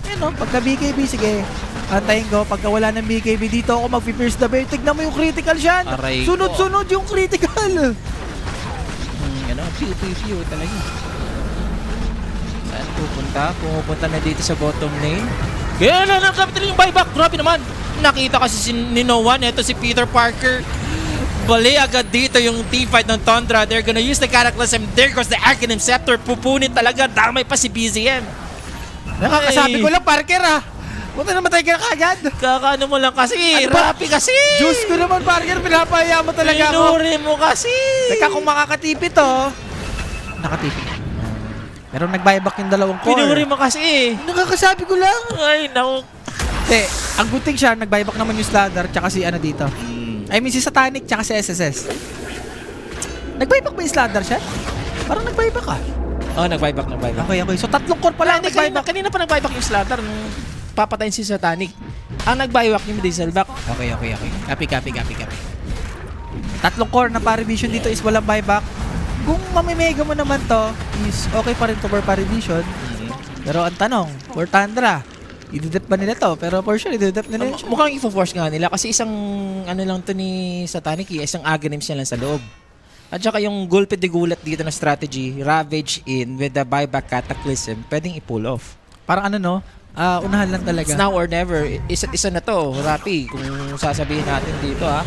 Ayun no, pagka BKB, sige, antayin ko. Pagka wala ng BKB dito, ako mag-pierce the veil. Tignan mo yung critical siya. Aray ko. Sunod-sunod yung critical. Pew, pew, pew talaga. Saan pupunta? Pumupunta na dito sa bottom lane. Kaya na nakapit yung buyback. Grabe naman. Nakita kasi ni No One. Ito si Peter Parker. Bali agad dito yung teamfight ng Tundra. They're gonna use the Cataclysm. There goes the Arcanum Scepter. Pupunit talaga. Damay pa si BZM. Nakakasabi ko lang, Parker ah. Punta na matay ka na kagad. Kakaano mo lang kasi. Ano ba? Rapi kasi. Diyos ko naman, Parker. Pinapaya mo talaga ako. Pinuri mo kasi. Teka, kung makakatipi to. Nakatipi. Pero nag-buyback yung dalawang core. Pinuri mo kasi. Nakakasabi ko lang. Ay, naku. Ang good thing siya, nag-buyback naman yung Sladder tsaka si ano dito. I mean si Satanic tsaka si SSS. Nag-buyback ba yung Sladder siya? Parang nag-buyback ah. Oh, nag-buyback. Okay. So 3 core pa lang nag-buyback. Kanina pa nag-buyback yung Slaughter nung papatayin si Satanic. Ang nag-buyback yung Dieselback. Okay. Copy. 3 core na Parivision dito is walang buyback. Kung mamimega mo naman to, is okay pa rin to for Parivision. Pero ang tanong, for Tundra, ididep ba nila to? Pero for sure, ididep nila yun. Mukhang i-force nga nila kasi isang ano lang to ni Satanic, isang Aghanims niya lang sa loob. At saka yung gulpe de gulat dito na strategy, Ravage in with the buyback Cataclysm, pwedeng i-pull off. Parang ano no, unahan lang talaga. It's now or never. Isa't isa na to, Rapi, kung sasabihin natin dito ha.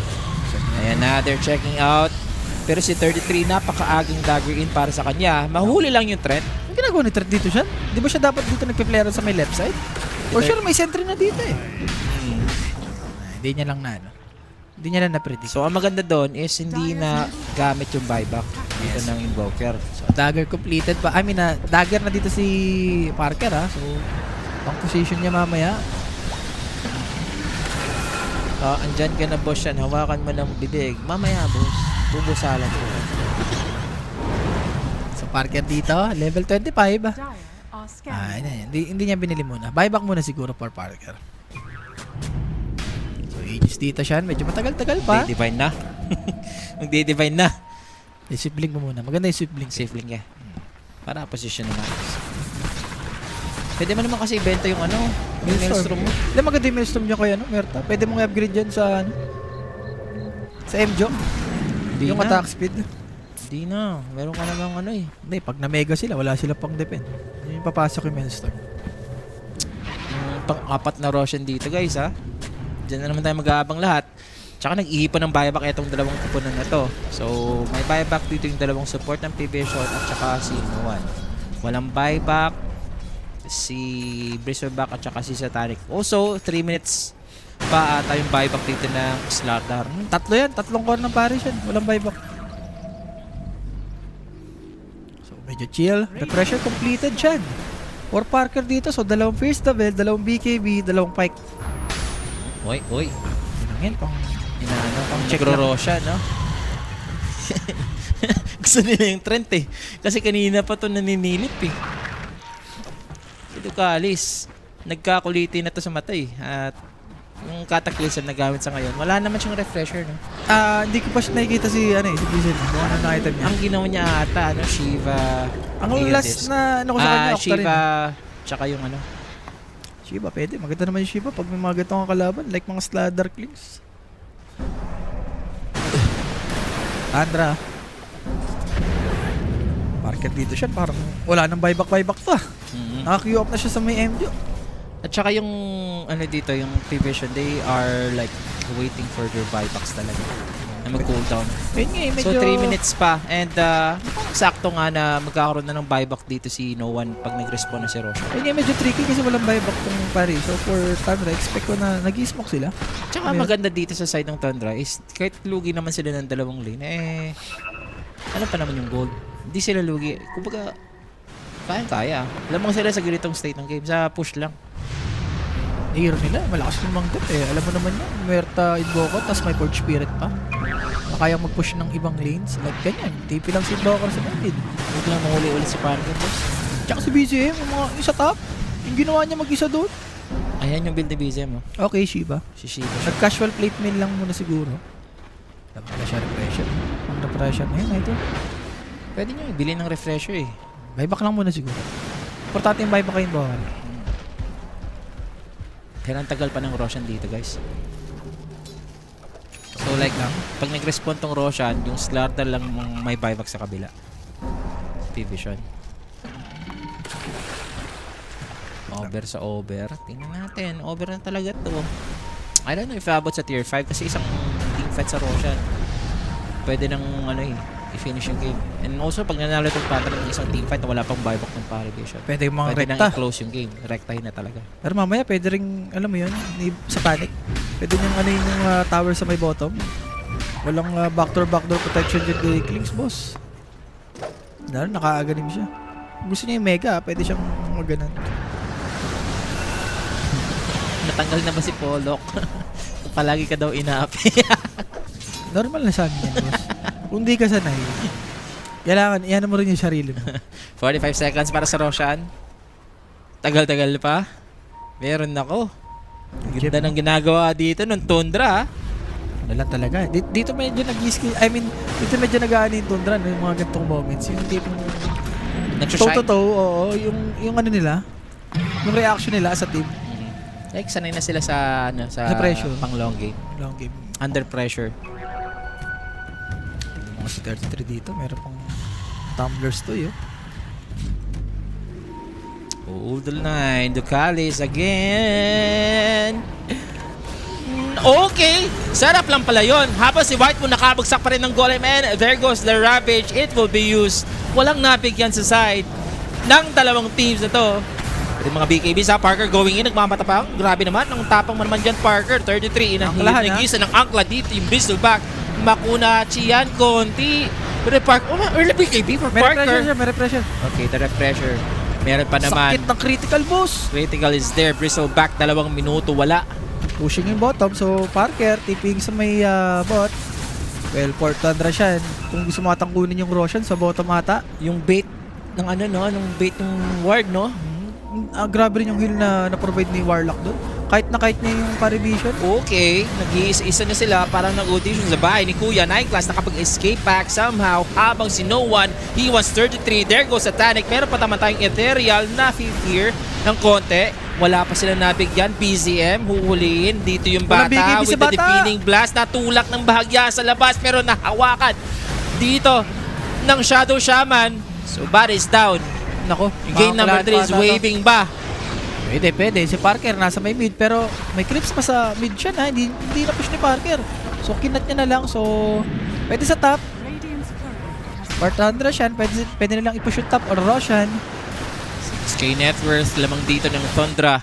Ayan na, they're checking out. Pero si 33, napakaaging dagger in para sa kanya. Mahuli lang yung threat. Ang ginagawa ni Trent dito siya? Di ba siya dapat dito nagpe-flare sa may left side? For sure, may sentry na dito eh. Hindi niya lang na ano. Hindi niya lang na-predict. So, ang maganda doon is hindi na gamit yung buyback dito ng Invoker. So, dagger completed pa. I mean, dagger na dito si Parker ha. So, pang position niya mamaya. Andyan ka na, boss yan. Hawakan mo ng bibig. Mamaya, boss. Bubusalan ko. So, Parker dito, level 25. Dire are scanning. Hindi niya binili muna. Buyback muna siguro for Parker. So, Aegis dito siya. Medyo matagal-tagal pa. Divine na. Magdi-divine na. Swift blink mo muna. Maganda yung swift blink. Safe link eh. Para position na natin. Pwede mo naman kasi ibenta yung ano, yung Maelstrom mo. Hindi, maganda yung Maelstrom niya kay ano, Merta. Pwede mong i-upgrade yan sa ano. Sa MJO. Di Yung na. attack speed. Hindi na. Meron ka namang ano eh. Hindi, pag na-mega sila, wala sila pang defend. Yun yung papasok yung Maelstrom. Pang-apat na Roshan dito guys ha. Diyan na naman tayo mag-aabang lahat. Tsaka nag-iipon ng buyback itong dalawang kupunan na to. So, may buyback dito yung dalawang support ng Pivision at saka si Noan. Walang buyback si Bristleback at saka si Satanic. Also, 3 minutes pa ata yung buyback dito ng Slaughter. Tatlo yan. 3 core ng Paris yan. Walang buyback. So, medyo chill. Refresher completed siya. For Parker dito. So, 2 first level, 2 BKB, 2 Pike. Oy. Yan, pang Pang check Roshan, no? Gusto nila yung Trent eh. Kasi kanina pa to naninilip eh. Ito Kalis. Nagkakuliti na to sa mata eh. At yung Cataclysm na gamit sa ngayon, wala naman siyang refresher, no? Hindi ko pa siya nakikita si Bizen. Kung ano na item niya. Ang ginawa niya ata, ano, Shiva. Ang last na ano ko sa kanya, Octarine. Shiva, tsaka yung ano. Shiva, pwede. Maganda naman yung Shiva pag may mga ganitong kalaban. Like mga Sladder Clings. Andra. Parker dito siya. Parang wala nang buyback to. Naka-queue up na siya sa may MJ. At saka yung ano dito, yung Pivision, they are like waiting for their buybacks talaga. Na mag-cooldown. Yun nga eh, medyo... So 3 minutes pa and sakto nga na magkakaroon na ng buyback dito si No One pag nag-respawn na si Roshan. Yun nga medyo tricky kasi walang buyback tong Paris. So for Tundra, expect ko na nag-smoke sila. Tsaka maganda dito sa side ng Tundra is kahit lugi naman sila ng dalawang lane, ano pa naman yung gold. Hindi sila lugi. Kumbaga, kaya. Lamang sila sa ganitong state ng game. Sa push lang. Hero nila, malakas yung manggot eh. Alam mo naman yan, Muerta Invoker, tapos may Forge Spirit pa. Kaya mag-push ng ibang lanes. Like ganyan, TP lang si Invoker sa mid. Huwag lang mahuli ulit si Parker, boss. Tsaka si BCM, yung sa top. Yung ginawa niya mag-isa doon. Ayan yung build ni BZM, oh. Okay, Shiba. Si Shiva siya. Nag-casual plate mail lang muna siguro. Dapat na siya refresher. Ang refresher na yun, ito. Pwede nyo ibili ng refresher eh. Buyback lang muna siguro. Importante yung buyback kayo Invoker. Pero ang tagal pa ng Roshan dito, guys. So like, pag nag-respawn tong Roshan, yung Slaughter lang may buyback sa kabila. Pivision. Over sa over. Tingnan natin. Over na talaga to. I don't know if abot sa tier 5 kasi isang team fight sa Roshan. Pwede nang i-finish yung game. And also, pag nanalo itong pattern ng isang team fight na wala pang buyback ng Paribation, Pwede yung mga pwede nang rekta. i-close yung game. Rektahin na talaga. Pero mamaya pwede rin, alam mo yun, sa panic. Pwede yung yung tower sa may bottom. Walang backdoor protection dyan kay Klings, boss. Nakaaganim siya. Gusto niya yung mega, pwede siyang maganan. Natanggal na ba si Pollock? Palagi ka daw inaapi. Normal na sa amin yan, boss. Kung di ka sanay, kailangan, iyan mo rin yung sarili mo. 45 seconds para sa Roshan. Tagal-tagal pa. Meron ako. Ganda ng ginagawa dito ng Tundra. Ano lang talaga. Dito medyo nag-skill, dito medyo nag-aani yung Tundra, no, yung mga gantong moments. Yung tipong Nagsushine. toe-to-toe, oo, yung ano nila, yung reaction nila sa team. Like, sanay na sila sa Sa pressure. pang long game. Long game. Under pressure. Mga si 33 dito, meron pang tumblers to yun. Oldel 9, Ducalis again. Okay, sarap lang pala yun. Habang si White mo nakabagsak pa rin ng golem and there goes the Ravage. It will be used. Walang nabigyan sa side ng dalawang teams na to. Pwede mga BKB sa Parker going in, nagmamatapang. Grabe naman, ang tapang mo naman dyan Parker. 33, Angklahan, inahihit ng angkla dito yung Bristleback. Makuna, Chian, Conti. Pero Parker, early BKB for May repressure Parker. siya, may repressure. Okay, the refresher. Meron pa naman. Sakit ng critical, boss. Critical is there. Bristleback, 2 minuto, wala. Pushing yung bottom, so Parker, tipping sa may bot. Well, Port Tundra siya. Kung gusto mo atangkunin yung Roshan sa bottom ata. Yung bait ng ng bait ng ward, no? Grabe rin yung heal na na-provide ni Warlock doon. Kahit niya yung Paribation. Okay, nag-iisa-isa na sila parang nag-audition sa bahay ni Kuya. Nightclass nakapag-escape back somehow habang si No One, he was 33. There goes Satanic. Meron pa naman tayong Ethereal na fear ng konti. Wala pa sila nabigyan. BZM, huhulihin. Dito yung Walang bata BKB si with the bata. defeating blast. Natulak ng bahagya sa labas pero nahawakan dito ng Shadow Shaman. So, bad is down. Nako, Game number 3 is waving ba? Pwede. Si Parker nasa may mid pero may clips pa sa mid siya na. Hindi na push ni Parker. So, kinat niya na lang. So, pwede sa top. Radiant's turret has Port Tundra siya. Pwede nilang i-push yung top or Roshan. 6K net worth lamang dito ng Tundra.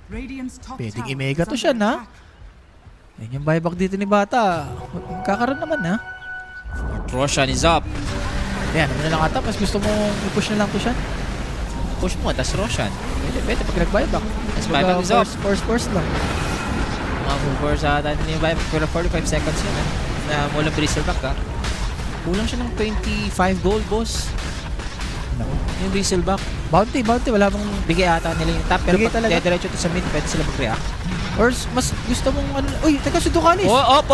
Radiant's top Pwedeng tower i-mega is to under siya, na. attack. Yan yung buyback dito ni Bata. Kakaroon naman, ha? Roshan is up. Ayan, ano na lang ata. Mas gusto mo i-push na lang to siya. Push mo, das Roshan. Pwede pag nag-buyback. Mas buyback is up. Force lang. Mga movers sa atin ni Vibe. Pero 45 seconds yun, ha? Na mula Bristleback, ha? Kulang siya ng 25 gold, boss. Yung Bristleback. Bounty. Wala bang... Bigay ata nila yung top. Pero Bigay pag talaga. diretso to sa mid, pwede sila mag-react. Or mas gusto mong ano... Uy, teka si Ducalis. Oh, op!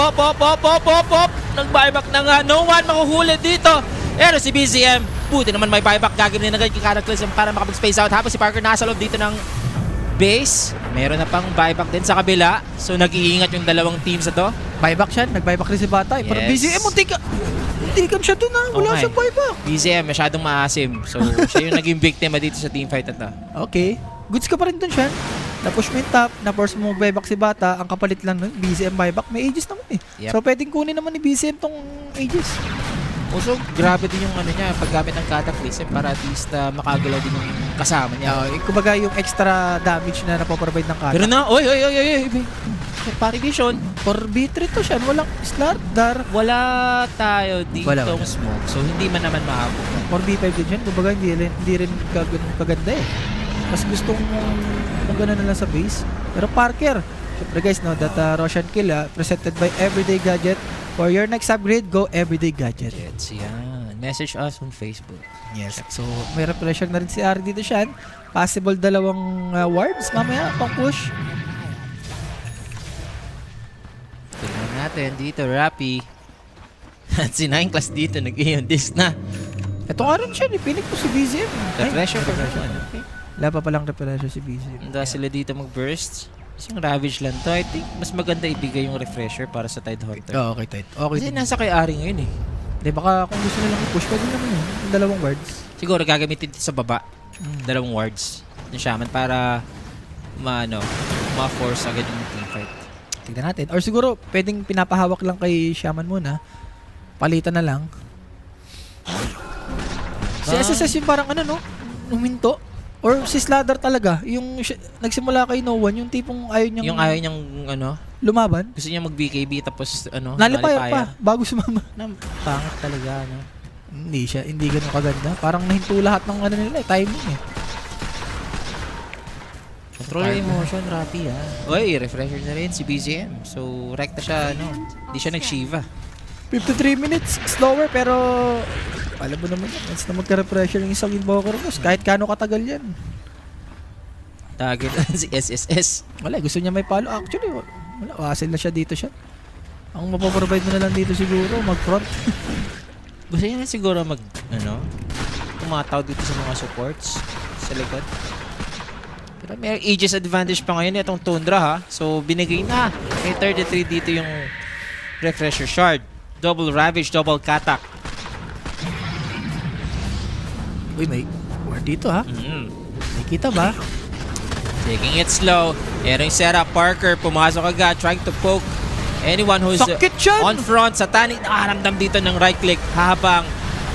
Nag-buyback na nga. No one makuhuli dito. Pero si BZM, buti naman may buyback. Gagawin na agad yung characters para makapag-space out. Habang si Parker nasa loob dito ng base. Meron na pang buyback din sa kabila. So nag-iingat yung dalawang teams na to. Buyback siya. Nag-buyback rin si Bata. Pero Yes. BZM, muntikan siya dun, ha? Wala Okay. siyang buyback. BZM masyadong maasim. So siya yung naging biktima dito sa team fight na to. Okay. Goods ka pa rin dun siya. Na-push mo yung top. Na-force mo buyback si Bata. Ang kapalit lang nun, BZM buyback. May Aegis naman eh. Yep. So pwedeng kunin naman ni BZM tong Aegis. Also, grabe din yung niya, paggamit ng Cataclysm para at least makagalaw din yung kasama niya. Kumbaga yung extra damage na napoprovide ng kata. Pero na, oy, Paribation. For B3 to siya. Walang Slardar. Wala tayo dito Wala. smoke. So, hindi man naman maabot. For B5 din siya. Kumbaga hindi rin kaganda eh. Mas gustong kung gano'n na lang sa base. Pero Parker. Siyempre guys, no, that Roshan kill presented by Everyday Gadget. For your next upgrade, go Everyday Gadget. Jets, yan. Message us on Facebook. Yes. So, may pressure na rin si Ari dito siya. Possible dalawang wards mamaya pang push. Tingnan natin dito, Rappy. At si 9 class dito, nag-iyon disc na. Ito nga rin siya, pinik ko si BZM. Refresher for refresher. okay. Wala pa palang refresher si BZM. Handa sila dito mag-burst. Kasi yung Ravage lang to. I think mas maganda ibigay yung refresher para sa Tidehunter. Oo, okay, tight. Okay. Kasi din. nasa kay Ari ngayon eh. Hindi, baka kung gusto nilang i-push, pwede naman yun. Yung dalawang wards. Siguro gagamitin dito sa baba. Dalawang wards. Yung Shaman para ma-force agad yung teamfight. Tignan natin. Or siguro, pwedeng pinapahawak lang kay Shaman muna. Palitan na lang. Si SSS yung parang huminto. Or si Sladder talaga. Yung nagsimula kay No One, yung tipong ayaw niyang Yung ayaw niyang, lumaban. gusto niya mag-BKB tapos, Nalipaya pa, bago sumama. Pangit talaga, Hindi ganun kaganda. Parang nahinto lahat ng nila, timing eh. Control your emotion, Rapi, ha. Oy, refresher na rin si BZM. So, rekta siya, hindi siya nag-Shiva. 53 minutes, slower, pero alam mo naman yan, once na magka-refresher yung isang Invoker boss, kahit kano katagal yan. Target si SSS. Wala, gusto niya may palo. Actually, wala, wasil na siya dito siya. Ang mapaprovide mo na lang dito siguro, mag-front. Gusto niya na siguro tumataw dito sa mga supports sa likod. Pero may Aegis advantage pa ngayon itong Tundra, ha. So, binigay na. May 33 dito yung refresher shard. Double Ravage, double Katak. Uy, may ward dito ha. May kita ba? Taking it slow. Erong setup. Parker pumasok agad, trying to poke anyone who's Sakit yan! on front. Satanic nakaramdam dito ng right click habang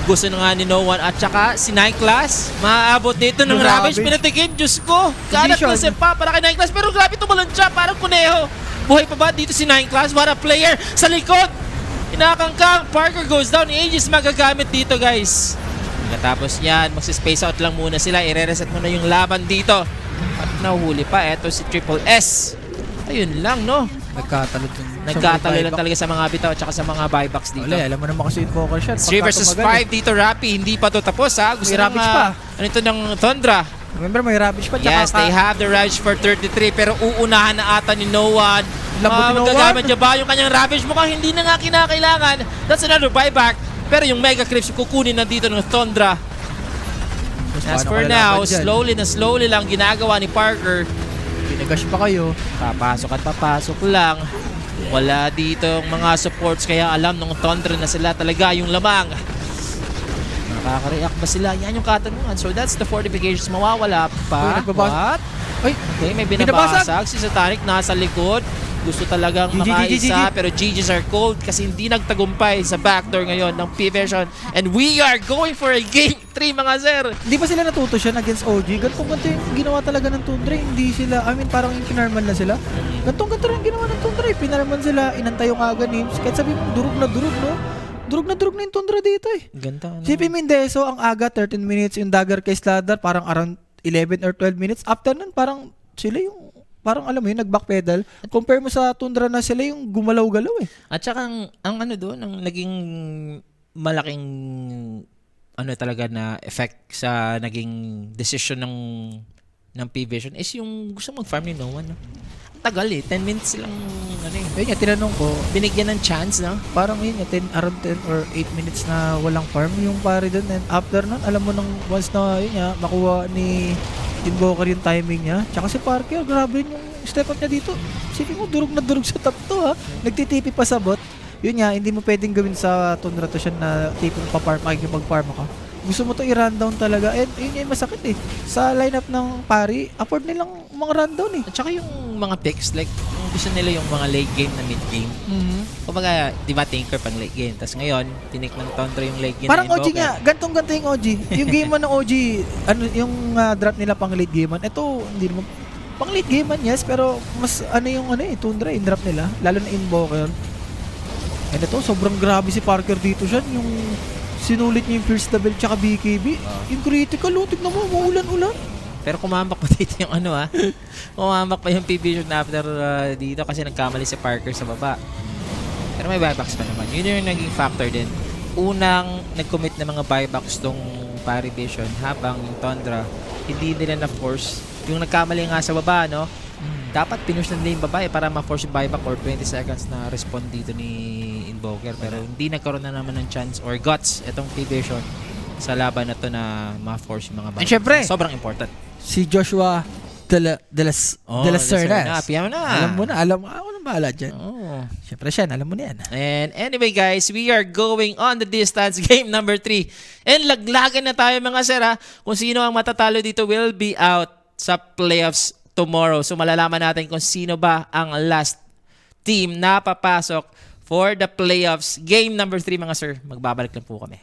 gusto na nga ni No One. At saka si Nightclass maaabot dito ng Ravage. Pinatikin, Diyos ko. Kalat na si Pa para kay Nightclass. Pero grabe tumalon siya, parang kuneho. Buhay pa ba dito si Nightclass? What a player sa likod. Inakangkang. Parker goes down. Aegis magagamit dito, guys. Pagkatapos yan, magsi-space out lang muna sila. I-reset muna yung laban dito. At nahuhuli pa. Eto si Triple S. Ayun lang, no? Nagkatalo lang talaga sa mga bitaw at saka sa mga buybacks dito. Wala, alam mo naman kasi Invoker shot. 3 versus 5 dito, Rapi. Hindi pa to tapos, ha? Gusto May Ravage pa. Ano ito ng Thundra? Remember, may Ravage pa. Yes, they have the Ravage for 33 pero uunahan na ata ni No One. Lambot ni No One. Magagamit niya ba yung kanyang Ravage? Mukhang hindi na nga kinakailangan. That's another buyback. Pero yung Mega Clips kukunin na dito ng Thundra. As for now, slowly lang ginagawa ni Parker. Pinagas pa kayo. Papasok at papasok lang. Wala dito mga supports kaya alam ng Thundra na sila talaga yung lamang. Nakaka-react ba sila? Yan yung katanungan. So that's the fortifications. Mawawala pa. What? Ay, Okay, may binabasag. Si Satanic nasa likod. Gusto talagang makaisa. Pero GG's are cold kasi hindi nagtagumpay sa backdoor ngayon ng P-Version. And we are going for a game 3 mga sir. Hindi ba sila natuto siya against OG? Ganto yung ginawa talaga ng Tundra. Hindi sila, parang yung pinarman na sila. Ganto rin ginawa ng Tundra. Pinarman sila, inantay yung aga names. Kahit sabi mo, durug na, no? Durug na yung Tundra dito eh. Ganda. Si Mendeso, ang aga, 13 minutes. Yung dagger kay Sladder, parang around 11 or 12 minutes. After nun, parang sila yung, parang alam mo yun, nag-backpedal. Compare mo sa Tundra na sila yung gumalaw-galaw eh. At saka ang doon, ang naging malaking talaga na effect sa naging decision ng P-Vision is yung gusto mag-farm ni No One. No? Tagal eh. 10 minutes silang Ayun nga, tinanong ko, binigyan ng chance, no? parang yun nga, around 10 or 8 minutes na walang farm yung pare doon. And after nun, alam mo nang once na yun nga, makuha ni Invoker yung timing niya. Tsaka si Parker, grabe rin yung step up niya dito. Sige mo, durug na durug sa top to ha. Nagtitipi pa sa bot. Yun nga, hindi mo pwedeng gawin sa Tundra to siya na tipong pa-farm, makikipag-farm ka. Gusto mo to i-rundown talaga. And yun yung masakit eh. Sa lineup ng pari, afford nilang mga rundown eh. At saka yung mga picks, like, gusto nila yung mga late game na mid game. Kumbaga, di ba Tinker pang late game. Tapos ngayon, tinik ng Tundra yung late game. Parang na OG nga, gantong-ganto yung OG. Yung game man ng OG, yung drop nila pang late game man. Ito, hindi naman, pang late game man, yes, pero mas Tundra, yung drop nila. Lalo na Invoker. And ito, sobrang grabe si Parker dito siya. Yung sinulit niya yung First Double tsaka BKB. Yung critical, tignan mo, maulan-ulan. Pero kumambak pa dito yung kumambak pa yung P-Vision after dito kasi nagkamali si Parker sa baba. Pero may buybacks pa naman. Yun yung naging factor din. Unang nag-commit na mga buybacks tong Pari Vision habang yung Tundra hindi nila na-force. Yung nagkamali nga sa baba, no? Dapat pinush na nila yung baba para ma-force yung buyback or 20 seconds na respond dito ni Invoker. Pero hindi nagkaroon na naman ng chance or guts itong P-Vision sa laban na to na ma-force yung mga buybacks. Syempre, sobrang important. Si Joshua de la Cerdas. Piyaw na. Alam mo na, ako na bahala dyan. Siyempre siya, alam mo na yan. And anyway guys, we are going on the distance game number 3. And laglagan na tayo mga sir ha. Kung sino ang matatalo dito will be out sa playoffs tomorrow. So malalaman natin kung sino ba ang last team na papasok for the playoffs. Game number 3 mga sir. Magbabalik lang po kami.